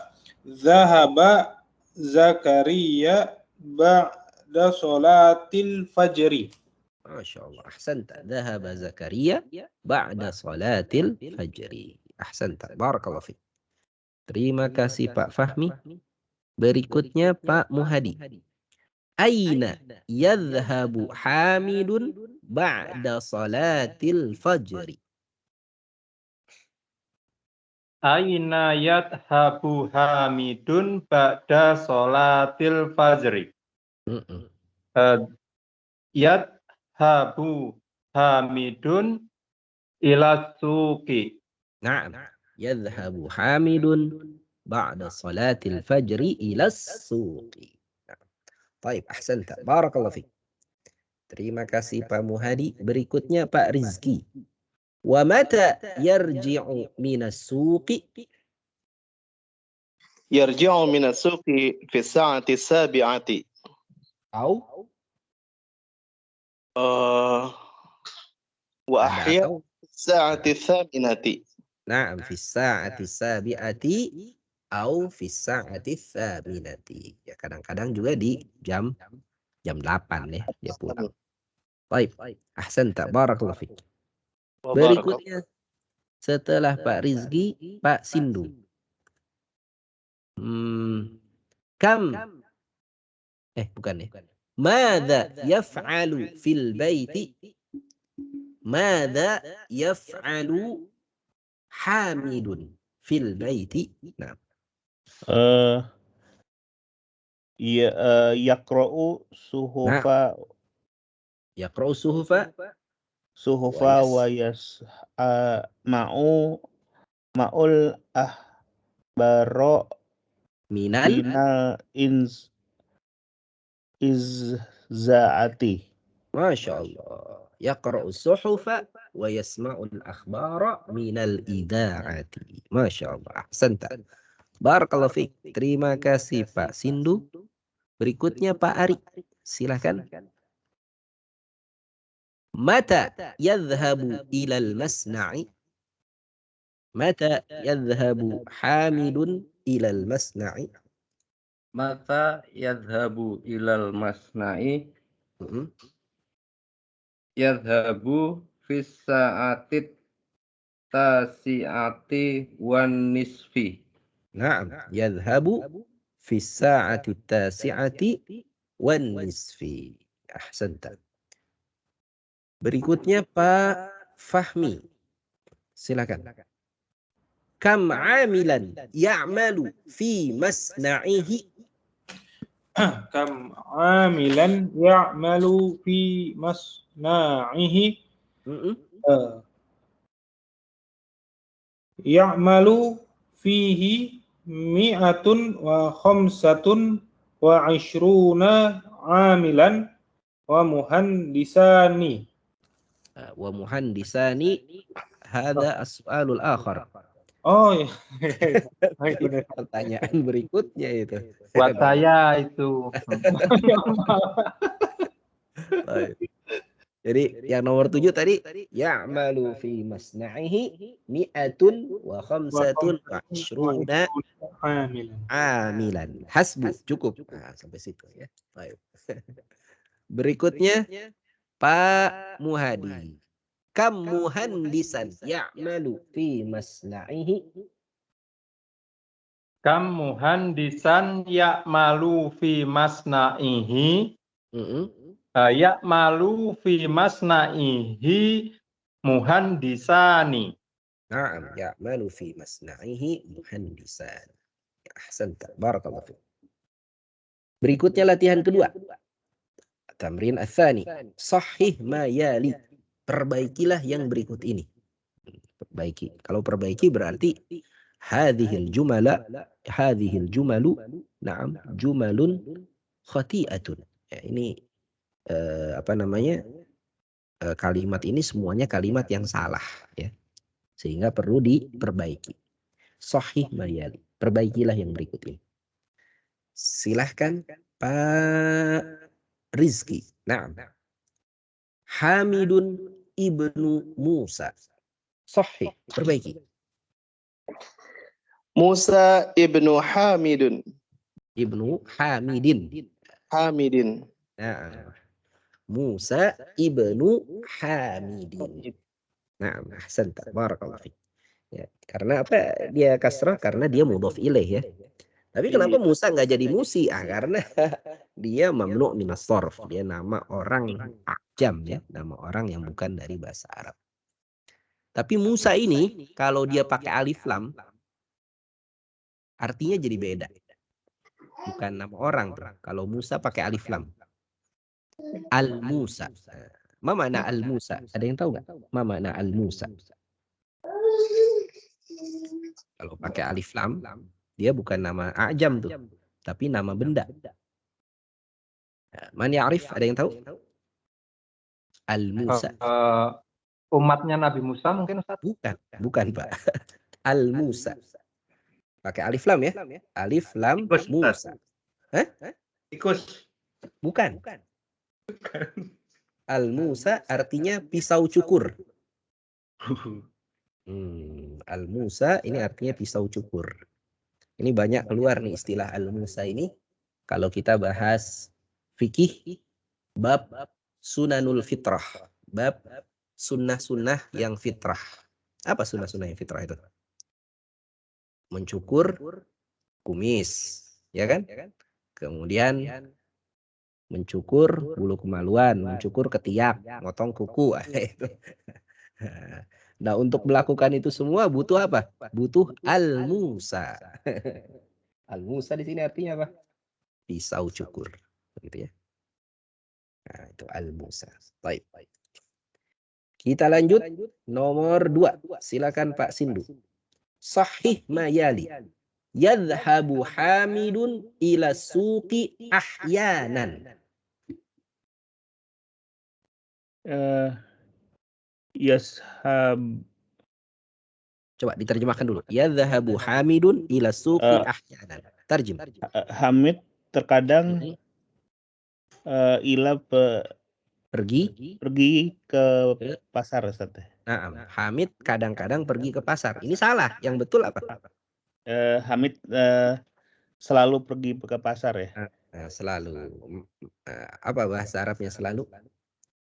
Zakaria ba'da sholatil fajri. Masya Allah. Ahsanta. Dhahaba Zakaria ba'da sholatil fajri. Ahsanta. Barakallahu fiik. Terima kasih Pak Fahmi. Berikutnya Pak Muhadi. Aina yadhhabu Hamidun ba'da sholatil fajri. Aina yadhhabu Hamidun ba'da sholatil fajri. Yadhhabu Hamidun ila suqi. Naam. Yadhhabu Hamidun ba'da sholatil fajri ila suqi. Baik, ahsanta. Barakallahu fiik. Terima kasih Pak Muhadi. Berikutnya Pak Rizki. Wa mata yarji'u minas suqi? Yarji'u minas suqi fi sa'ati sabi'ati. Au? Wa ahya sa'ati thaminati. Naam, fi sa'ati sabi'ati au fi sa'ati thaminati. Ya, kadang-kadang juga di jam 8 ya dia pulang. Baik, ahsanta. Barakallahu fiik. Berikutnya setelah Pak Rizki, Pak Sindu. Bukan ya. Madza yaf'alu fil baiti? Madza yaf'alu Hamidun fil baiti? Nah. Yaqra'u suhufa. Yaqra'u suhufa. Suhufa wa yasma'u ma'ul ahbaro minal izzaati. Masya Allah. Yaqra'u suhufa wa yasma'ul akhbara minal idaati. Masya Allah. Ahsanta. Barakallahu fiik. Terima kasih Pak Sindu. Berikutnya Pak Ari. Silakan. Mata yadhhabu ilal masna'i? Mata yadhhabu Hamidun ilal masna'i? Mata yadhhabu ilal masna'i? Yadhhabu fis sa'atit tasi'ati wan nisfi. Naam, yadhhabu fis sa'ati tasi'ati wan nisfi. Ahsanta. Berikutnya Pak Fahmi. Silakan. Kam 'amilan ya'malu fi masna'ihi? Kam 'amilan ya'malu fi masna'ihi? Ya'malu fihi mi'atun wa khamsatun wa 'ishruna 'amilan wa muhandisani. Wa muhandisani hada as-su'alul akhar. Oh ya. Pertanyaan berikutnya itu. Buat saya itu. Jadi yang nomor 7 tadi ya'malu fi masna'ihi mi'atun wa khamsatun wa 'ishruna amilan. Hasbu, cukup. Nah, sampai situ ya. Baik. Berikutnya Pak Muhadi. Kam muhandisan ya'malu fi masna'ihi? Kam muhandisan ya'malu fi masna'ihi? Ya'malu fi masna'ihi muhandisani. Na'am, ya'malu fi masna'ihi muhandisan. Ahsanta, barakallahu fiik. Berikutnya latihan kedua. Tamrin ats-tsani. Shahih ma yali. Perbaikilah yang berikut ini. Perbaiki. Kalau perbaiki berarti hadhil jumalu na'am jumalun khati'atun. Ya, ini kalimat ini semuanya kalimat yang salah ya. Sehingga perlu diperbaiki. Shahih ma yali. Perbaikilah yang berikut ini. Silahkan Pak Rizki. Naam. Hamidun ibnu Musa. Sahih. Perbaiki. Musa ibnu Hamidun. Ibnu Hamidin. Hamidin. Nah, Musa ibnu Hamidin. Nah, ahsanta. Barakallahu fiik. Ya, karena apa dia kasrah? Karena dia mudhof ilaih ya. Tapi kenapa Musa nggak jadi Musi? Karena dia mamnu minas sorf. Dia nama orang ajam ya, nama orang yang bukan dari bahasa Arab. Tapi Musa ini kalau dia pakai alif lam artinya jadi beda. Bukan nama orang tuh. Kalau Musa pakai alif lam. Al-Musa. Ma makna Al-Musa? Ada yang tahu nggak? Ma makna Al-Musa? Kalau pakai alif lam, dia bukan nama ajam tuh, tapi nama benda. Man ya'rif? Ada yang tahu? Al-Musa. Umatnya Nabi Musa mungkin Ustaz? Bukan Pak. Al-Musa. Pakai alif lam ya? Alif lam Musa. Hah? Tikus. Bukan. Al-Musa artinya pisau cukur. Al-Musa ini artinya pisau cukur. Ini banyak keluar nih istilah Al-Musa ini. Kalau kita bahas fikih, bab sunanul fitrah. Bab sunnah-sunnah yang fitrah. Apa sunnah-sunnah yang fitrah itu? Mencukur kumis, ya kan? Kemudian mencukur bulu kemaluan, mencukur ketiak, motong kuku. Nah, untuk melakukan itu semua butuh apa? Butuh al-Musa. Al-Musa di sini artinya apa? Pisau cukur, begitu ya. Nah, itu al-Musa. Baik. Kita lanjut nomor 2. Silakan Pak Sindu. Sahih mayali. Yadhhabu Hamidun ila suqi ahyanan. Yashab. Coba diterjemahkan dulu. Yadhhabu Hamidun ila suqi ahyanan. Tarjim. Hamid terkadang ila pergi ke pasar, Ustaz. Nah, Hamid kadang-kadang pergi ke pasar. Ini salah. Yang betul apa? Hamid selalu pergi ke pasar ya. Selalu. Apa bahasa Arabnya selalu?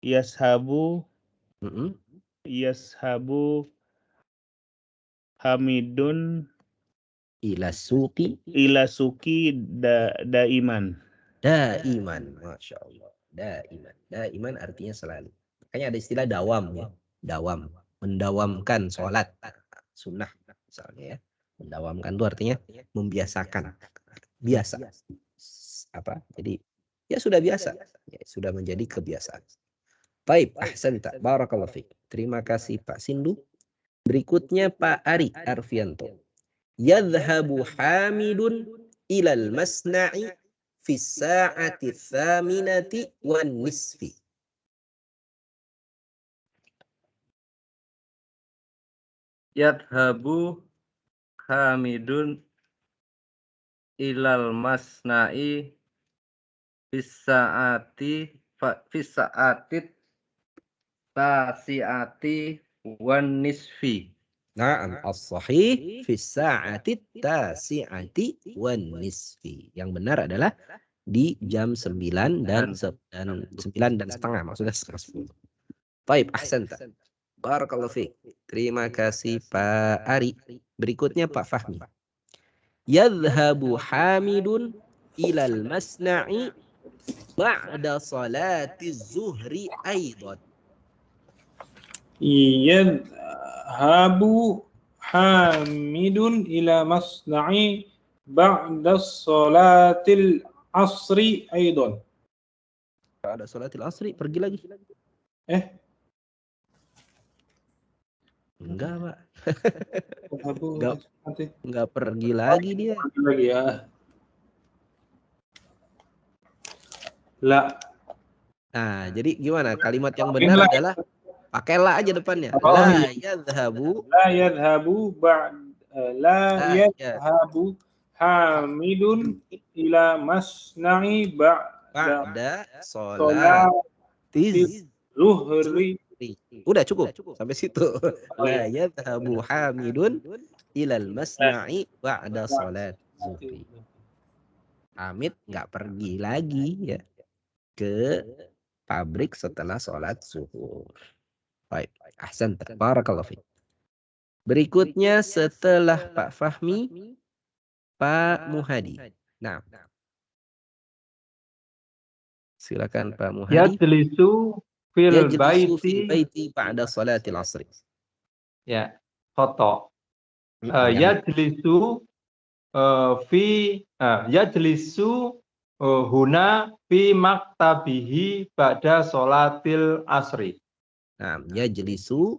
Yashabu. Yashabu Hamidun ila suqi daiman. Daiman, masya Allah. Daiman artinya selalu. Makanya ada istilah dawam ya. Dawam, mendawamkan sholat sunnah misalnya ya. Mendawamkan itu artinya membiasakan, biasa. Apa? Jadi ya sudah biasa, ya, sudah menjadi kebiasaan. Baik, ahsanta, barakallahu fiik. Terima kasih Pak Sindu. Berikutnya Pak Ari Arfianto. Yadhhabu Hamidun ilal masna'i fi sa'ati tsaminati wan nisfi. Yadhhabu Hamidun ilal masna'i fisa'atit tasi'ati wan nisfi. Na'am, as-sahih fi sa'ati tasi'ati wan nisfi. Yang benar adalah di jam 9 dan 9 dan setengah, maksudnya setengah 10. Baik, ahsanta. Barakallahu fiik. Terima kasih Pak Ari. Berikutnya Pak Fahmi. Yadhhabu Hamidun ilal masna'i ba'da salati zuhri aidan. Yadhhabu Hamidun ila masna'i ba'da salatil asri aidan. Ba'da salatil asri pergi lagi. Enggak, Pak. Enggak pergi lagi dia. Lagi ya. La. Nah, jadi gimana? Kalimat yang benar adalah pakai la aja depannya. La yadhhabu. La yadhhabu la yadhhabu Hamidun ila masna'i ba'da salati zuhri Udah cukup sampai situ. La yadhhabu Hamidun ilal masna'i ba'da salat zuhri. Hamid nggak pergi lagi ya ke pabrik setelah sholat zuhur. Baik, ahsan, barakallahu fiik. Berikutnya setelah Pak Fahmi, Pak Muhadi. Nah, silakan Pak Muhadi. Yajlisu fil Yajlisu fil baiti. baiti ba'da salatil asri. Ya, khoto. Yajlisu yajlisu huna fi maktabihi ba'da sholatil asri. Nah, yajlisu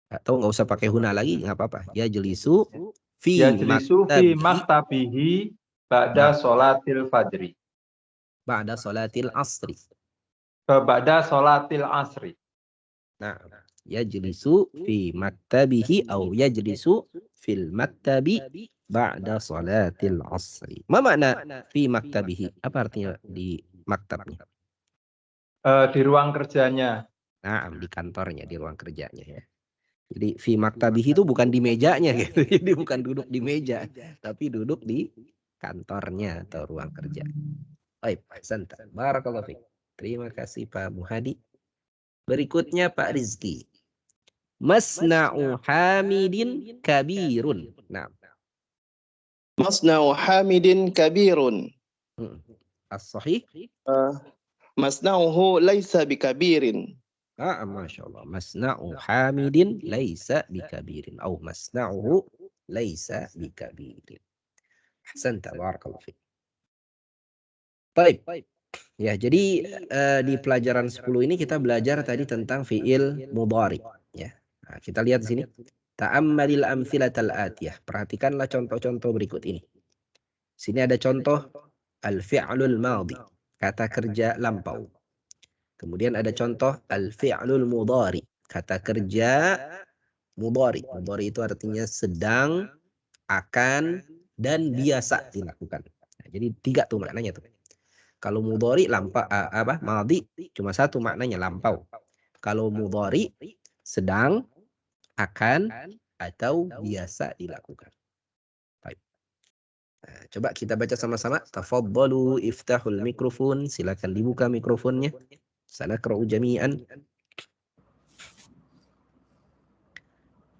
atau nggak usah pakai huna lagi, nggak apa-apa. Yajlisu fi maktabihi ba'da sholatil fajri. Ba'da sholatil asri. Ba'da sholatil asri. Nah, yajlisu fi maktabihi atau yajlisu fil maktabi ba'da sholatil asri. Ma makna fi maktabihi? Apa artinya di maktabnya? Di ruang kerjanya. Nah, di kantornya, di ruang kerjanya ya. Jadi fi maktabihi itu bukan di mejanya gitu. Jadi bukan duduk di meja, tapi duduk di kantornya atau ruang kerja. Baik, santai. Barakallahu fiik. Terima kasih Pak Muhadi. Berikutnya Pak Rizki. Masna'u Hamidin kabirun. Nah. Masna'u Hamidin kabirun. As-sahih? Masna'uhu laisa bikabirin. Masya Allah. Masna'u Hamidin laisa bikabirin. Atau masna'uhu laisa bikabirin. Ahsanta, barakallahu fiik. Baik. Ya, jadi di pelajaran 10 ini kita belajar tadi tentang fi'il mudhari ya. Nah, kita lihat di sini. Ta'ammalil amthilatal atiyah. Perhatikanlah contoh-contoh berikut ini. Sini ada contoh al-fi'lul madhi, kata kerja lampau. Kemudian ada contoh al-fi'lul mudhari, kata kerja mudhari. Mudhari itu artinya sedang, akan, dan biasa dilakukan. Nah, jadi 3 tuh maknanya tuh. Kalau mudhari madhi cuma 1 maknanya lampau. Kalau mudhari sedang, akan, atau biasa dilakukan. Baik. Nah, coba kita baca sama-sama. Tafadhalu iftahul mikrofon. Silakan dibuka mikrofonnya. Sanaqra'u jami'an.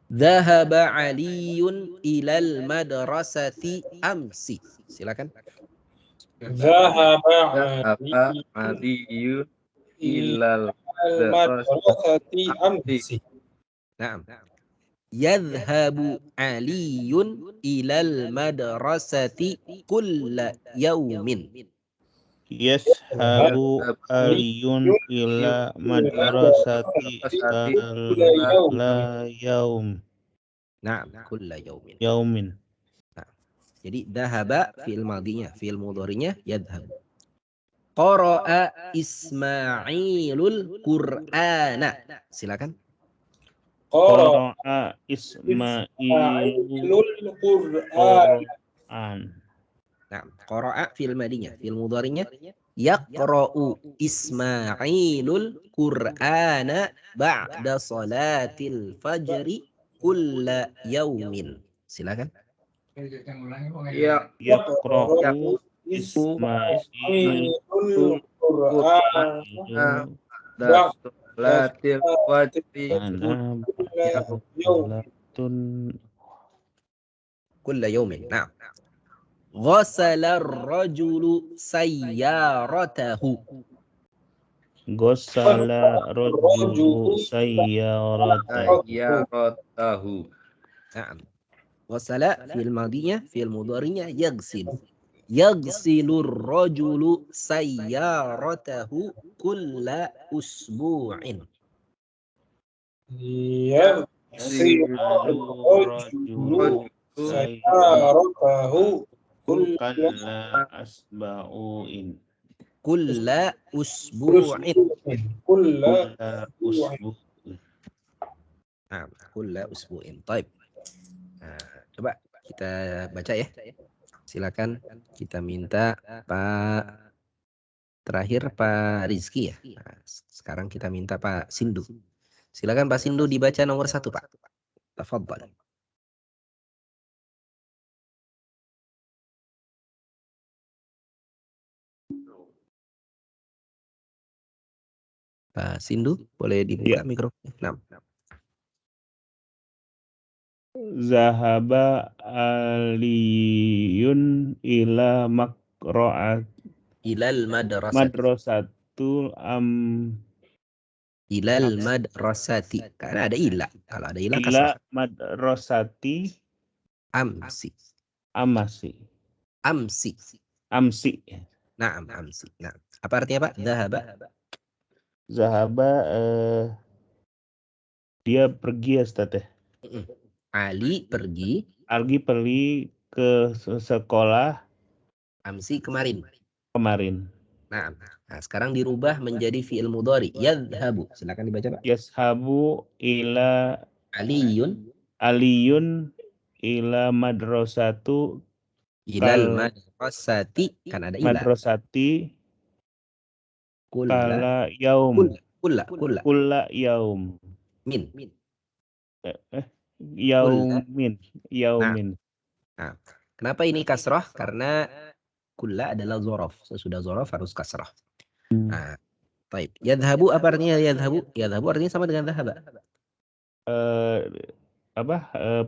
Dhahaba Aliyun ilal madrasati amsi. Silakan. Dhahaba Aliyun ilal madrasati amsi. Naam. Yadhhabu Aliyun ilal madrasati kulla yawmin. Yashabu Aliyun ila madrasati kulla yaum. Naam, kulla yawmin. Yaumin. Nah, jadi dhahaba fi'il madhinya, fi'il mudhari'nya yadhhabu. Qara'a Ismailul Qur'ana. Silakan. Qara'a Ismailul Qur'an. Nah, qara'a fi'il madhinya, fi'il mudhari'nya yaqra'u Ismailul Qur'ana ba'da salatil fajri kulla yaumin. Silakan. Yaqra'u Ismailul Qur'ana Salatil fajri kulla yaumin. Nah. Ghasala ar-rajulu sayyaratahu. Ghasala rajulu sayyaratahu. Naam. Ghasala fi'il madhinya, fi'il mudhari'nya yaghsilu. Yaghsilur rajulu sayyaratahu kulla usbu'in. Yaghsilur rajulu sayyaratahu kulla asba'uin. Kulla usbu'in. Kulla usbu'in. Nah, kulla usbu'in. Baik. Nah, coba kita baca ya. Silakan kita minta Pak terakhir Pak Rizki ya. Nah, sekarang kita minta Pak Sindu. Silakan Pak Sindu dibaca nomor 1, Pak. Tafadhal. Pak Sindu, boleh dibuka mikrofonnya? Nah. Zahaba aliyun ila Ilal madrasati. madrasatul Ilal madrasati. Karena ada ila. Kalau ada ila ila kasrah. madrasati Amsi. amasi. Naam, amsi. Nah, apa artinya, Pak? Zahaba dia pergi ya, Ustaz ya. Ali pergi. Ke sekolah Amsi kemarin. Nah, sekarang dirubah menjadi fi'il mudhari. Yadhhabu. Silakan dibaca, Pak. Yashabu ila aliyun ila madrasatu Ilal madrasati. Kan ada ila. madrasati Kulla yaum. Min. Yaumin. Nah, kenapa ini kasrah? Karena kulla adalah zorof. Sesudah zorof harus kasrah. Nah, baik. Yadhabu apa artinya yadhabu? Yadhabu artinya sama dengan dhahaba.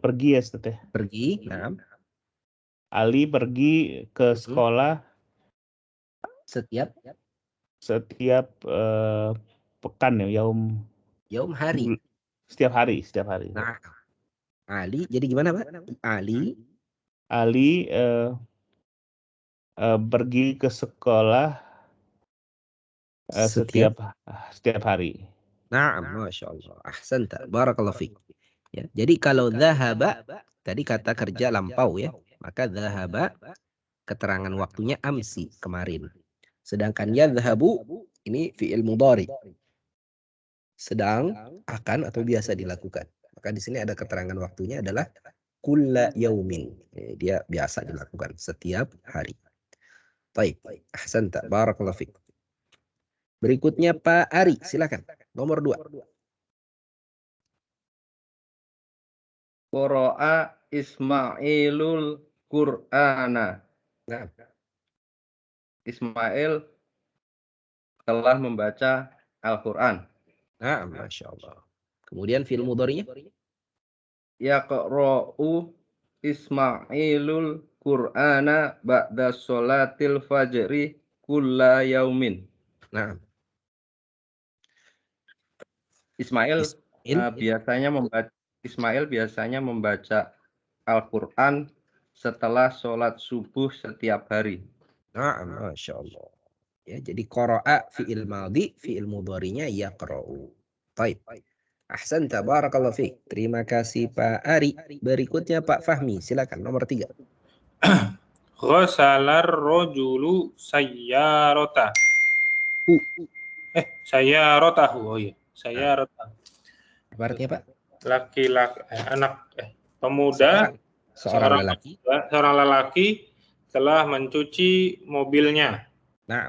Pergi ya, Ustaz ya. Pergi. Nah. Ali pergi ke sekolah setiap pekan ya, yaum hari. Setiap hari. Nah, Ali jadi gimana, Pak? Ali pergi ke sekolah setiap hari. Nah, Masya Allah. Ahsanta. Barakallahu fiik. Ya, jadi kalau dhahaba tadi kata kerja lampau ya, maka dhahaba keterangan waktunya amsi kemarin. Sedangkan yadhhabu ini fi'il mudhari. Sedang, akan atau biasa dilakukan. Maka di sini ada keterangan waktunya adalah kulla yaumin. Dia biasa dilakukan setiap hari. Baik. Ahsanta. Barakallahu fiik. Berikutnya Pak Ari, silakan. Nomor 2. Qara'a Ismailul Qur'ana. Nah. Ismail telah membaca Al-Quran. Nah, Masya Allah. Kemudian fi'il mudhari'nya? Yaqra'u Ismailul Qur'ana ba'da sholatil fajri kulla yaumin. Nah. Ismail biasanya membaca Al-Quran setelah sholat subuh setiap hari. Nah, Masya Allah. Ya, jadi qara'a fi'il madhi, fi'il mudhari'nya yaqra'u. Baik. Ahsanta, barakallahu fiik. Terima kasih Pak Ari. Berikutnya Pak Fahmi, silakan nomor 3. Ghasalar rajulu sayyarata. Sayyaratahu. Oh iya, sayyaratahu. Apa artinya, Pak? Laki-laki, pemuda, seorang lelaki telah mencuci mobilnya. Nah.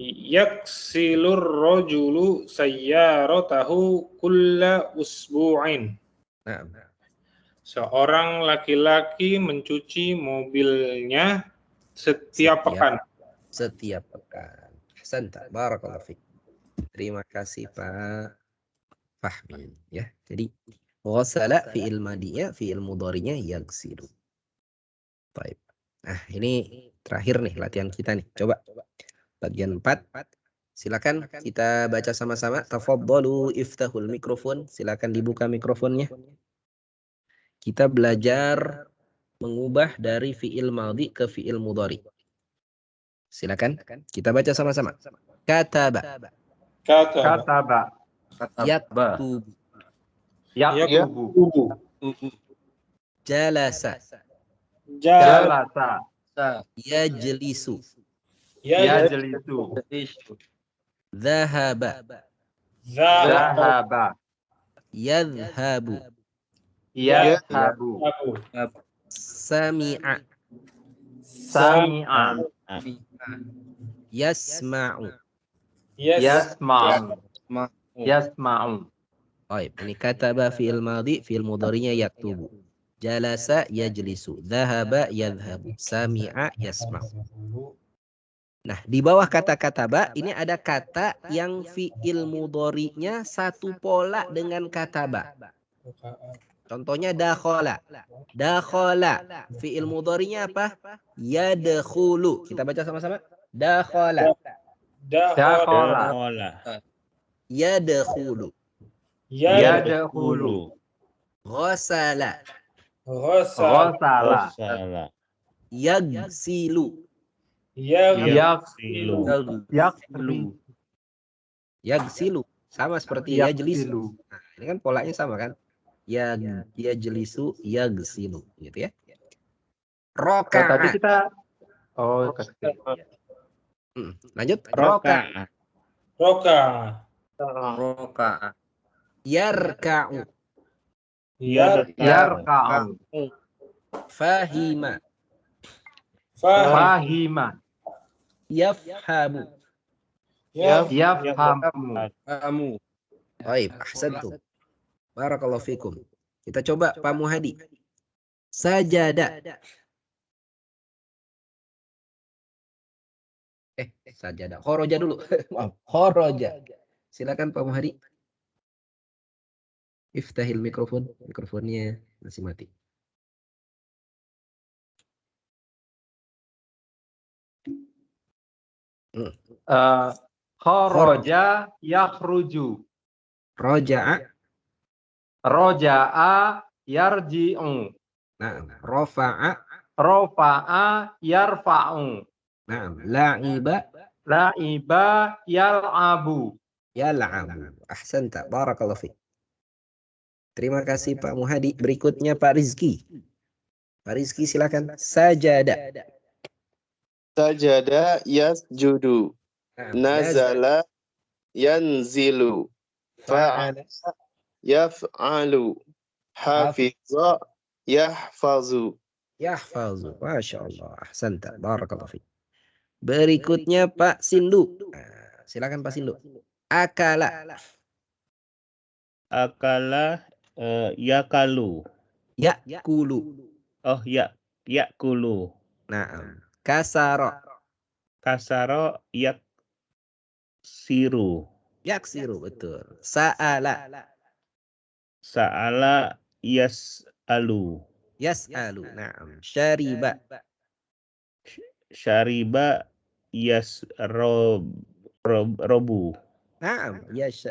Yaksilur rajulu sayyaratahu kulla usbu'in. Nah. Seorang laki-laki mencuci mobilnya setiap pekan. Ahsanta, barakallahu fiik. Terima kasih Pak Fahmi ya. Jadi ghasala fi'il madhinya, fi'il mudhari'nya yaghsilu. Baik. Nah, ini terakhir nih latihan kita nih. Coba bagian 4. Silakan kita baca sama-sama. Tafadhalu iftahul mikrofon. Silakan dibuka mikrofonnya. Kita belajar mengubah dari fi'il madhi ke fi'il mudhari. Silakan kita baca sama-sama. Kataba. Yaktubu. Jalasa. Yajlisu. Dhahaba. Yadhhabu. Sami'a. Yasma'u. yasma'u. Baik, ini kataba fi'il madhi, fi'il mudhari'nya yaktubu. Jalasa yajlisu, dhahaba yadhhabu, sami'a yasma'u. Nah, di bawah kata kataba ini ada kata yang fi'il mudhari'nya satu pola dengan kataba. Contohnya dakhala. Dakhala, fi'il mudhari'nya apa? Yadkhulu. Kita baca sama-sama. Dakhala. Dakhala. Yadkhulu. Yadkhulu. Ghasala. Ghasala. Yagsilu. Yaghsilu. Yagsilu. Sama seperti yajlisu. Yaghsilu. Nah, ini kan polanya sama kan? Yajlisu, yagsilu. Gitu ya. Roka'a. Tadi kita Lanjut. Roka. Yarka'u. yarka'u. Fahima. Fahima. Yafhamu. Yafhamu. Baik, ahsantum. Barakallahu fikum. Kita coba Pak Muhadi. Sajada. Sajada. Khoroja dulu. Maaf, khoroja. Silakan Pak Muhadi. Iftahil mikrofon. Mikrofonnya masih mati. Kharaja yakhruju. Roja'a. Roja'a yarji'u. Nah, rofa'a. Rofa'a yarfa'u. Nah, la'iba. La'iba yal'abu. Yal'abu. Ahsanta. Barakallahu fiik. Terima kasih Pak Muhadi. Berikutnya Pak Rizki. Pak Rizki silakan. Sajada. Sajada yasjudu. Nazala yanzilu. Fa'ala yaf'alu. Hafiza yahfazu. Yahfazu. Masya Allah. Ahsanta. Barakallahu fiik. Berikutnya Pak Sindu. Nah, silakan Pak Sindu. Akala. Akala yakalu. Yakulu. Oh yakulu. Nah, kasaro. Kasaro yaksiru. Yaksiru, betul. Sa'ala. Sa'ala yas'alu. Yas'alu. Naam. Syariba. Syariba yasrobu. Naam.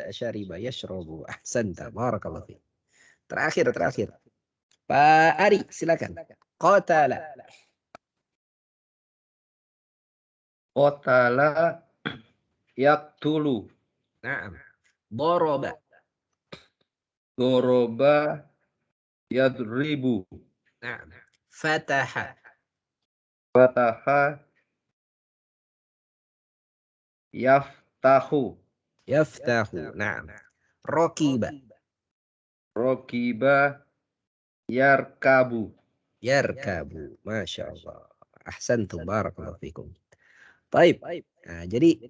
Syariba yashrobu. Ahsanta. Barakallahu fiik. Terakhir. Pak Ari, silakan. Qatala. Qatala yaktulu. Naam. Doroba. Doroba yadribu. Naam. Fataha. Fataha yaftahu. Yaftahu. Naam. Rokiba. Rokiba yarkabu. Yarkabu. Masya Allah. Ahsantum. Barakallahu fikum. Baik. Nah, jadi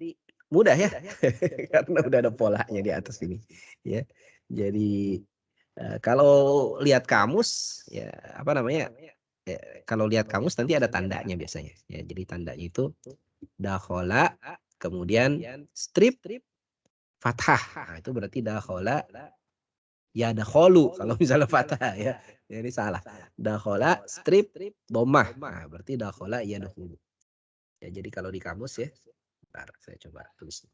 mudah ya. Karena udah ada polanya di atas ini. Ya. Jadi kalau lihat kamus, ya apa namanya? Ya, kalau lihat kamus nanti ada tandanya biasanya. Ya, jadi tandanya itu dakhola, kemudian strip, fathah. Nah, itu berarti dakhola, ya dakholu. Kalau misalnya fathah ya. Ini salah. Dakhola, strip, domah. Nah, berarti dakhola, ya dakhulu. Ya, jadi kalau di kamus ya. Bentar, saya coba tulis.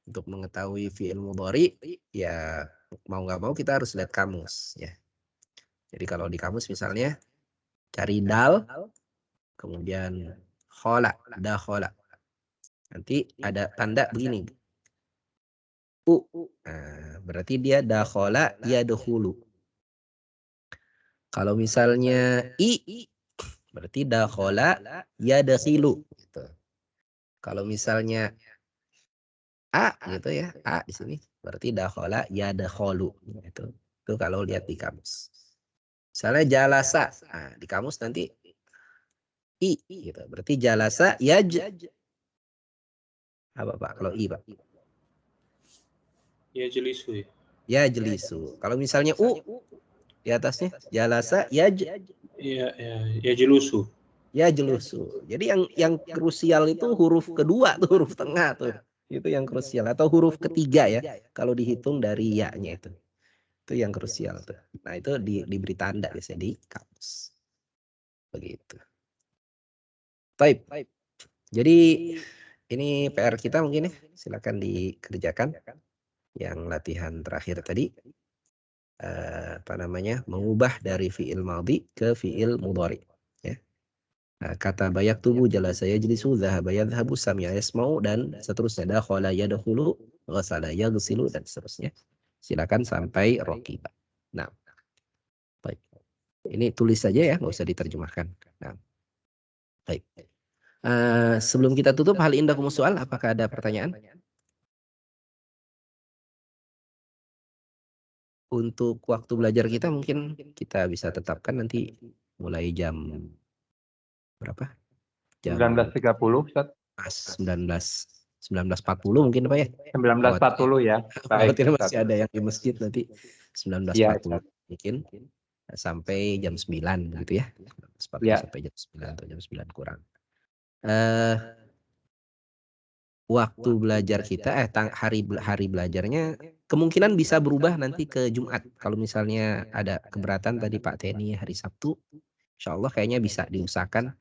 Untuk mengetahui fi'il mudhari, ya mau nggak mau kita harus lihat kamus ya. Jadi kalau di kamus misalnya cari dal, kemudian khola, dakhola. Nanti ada tanda begini. Nah, berarti dia dakhola yadkhulu. Kalau misalnya i, berarti dakhola yadkhilu gitu. Kalau misalnya a gitu ya, a di sini berarti dakhola yadkhulu gitu. Itu kalau lihat di kamus. Misalnya jalasa, nah, di kamus nanti i gitu. Berarti jalasa Apa Pak? Kalau I Pak? Ya jelisu ya. Ya jelisu. Kalau misalnya U di atasnya jalasa ya Ya jelusu. ya jelusu. Jadi yang krusial itu huruf kedua tuh, huruf tengah tuh. Itu yang krusial, atau huruf ketiga ya kalau dihitung dari ya-nya itu. Itu yang krusial tuh. Nah, itu diberi tanda biasanya di kamus. Begitu. Baik. Jadi ini PR kita mungkin ya. Silakan dikerjakan. Yang latihan terakhir tadi mengubah dari fiil madhi ke fiil mudhari ya. Kata bayak tubuh jalasa yajlisu, dhahaba yadhhabu, sami'a yasma'u, dan seterusnya. Dakhala yadkhulu, ghasala yaghsilu, dan seterusnya. Silakan sampai raqiba. Nah, baik. Ini tulis saja ya, nggak usah diterjemahkan. Nah, baik. Sebelum kita tutup, hal indakum soal, apakah ada pertanyaan? Untuk waktu belajar kita mungkin kita bisa tetapkan nanti mulai jam berapa? Jam 19.30 Ustaz. 19.40 mungkin Pak ya? 19.40 ya. Baik. Khawatir masih ada yang di masjid nanti 19.40 ya, mungkin sampai jam 9 gitu ya. 19.40 ya. sampai jam 9 atau jam 9 kurang. Waktu belajar kita hari belajarnya kemungkinan bisa berubah nanti ke Jumat. Kalau misalnya ada keberatan tadi Pak Teni hari Sabtu, insya Allah kayaknya bisa diusahakan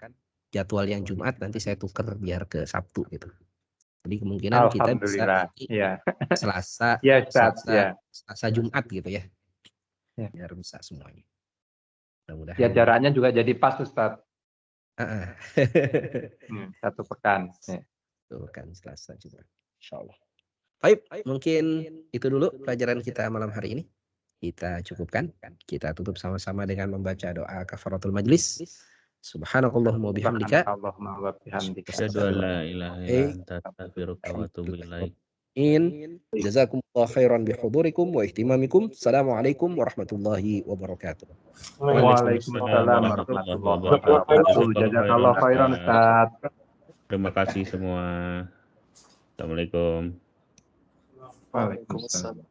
jadwal yang Jumat nanti saya tuker biar ke Sabtu gitu. Jadi kemungkinan kita bisa nanti Selasa, ya, Selasa Jumat gitu ya. Biar bisa semuanya. Mudah-mudahan. Ya jaraknya juga jadi pas Ustaz. Satu pekan. Ya. Kan Selasa juga, insyaallah. Baik, mungkin itu dulu pelajaran kita malam hari ini. Kita cukupkan. Kita tutup sama-sama dengan membaca doa kafaratul majlis. Subhanakallahumma bihamdika. Asyhadu an la ilaha illa anta astaghfiruka wa atubu ilaik. Jazakumullah khairan bihudurikum wa ihtimamikum. Assalamualaikum warahmatullahi wabarakatuh. Waalaikumsalam warahmatullahi wabarakatuh. Jazakallah khairan Ustaz. Terima kasih semua. Assalamualaikum. Waalaikumsalam.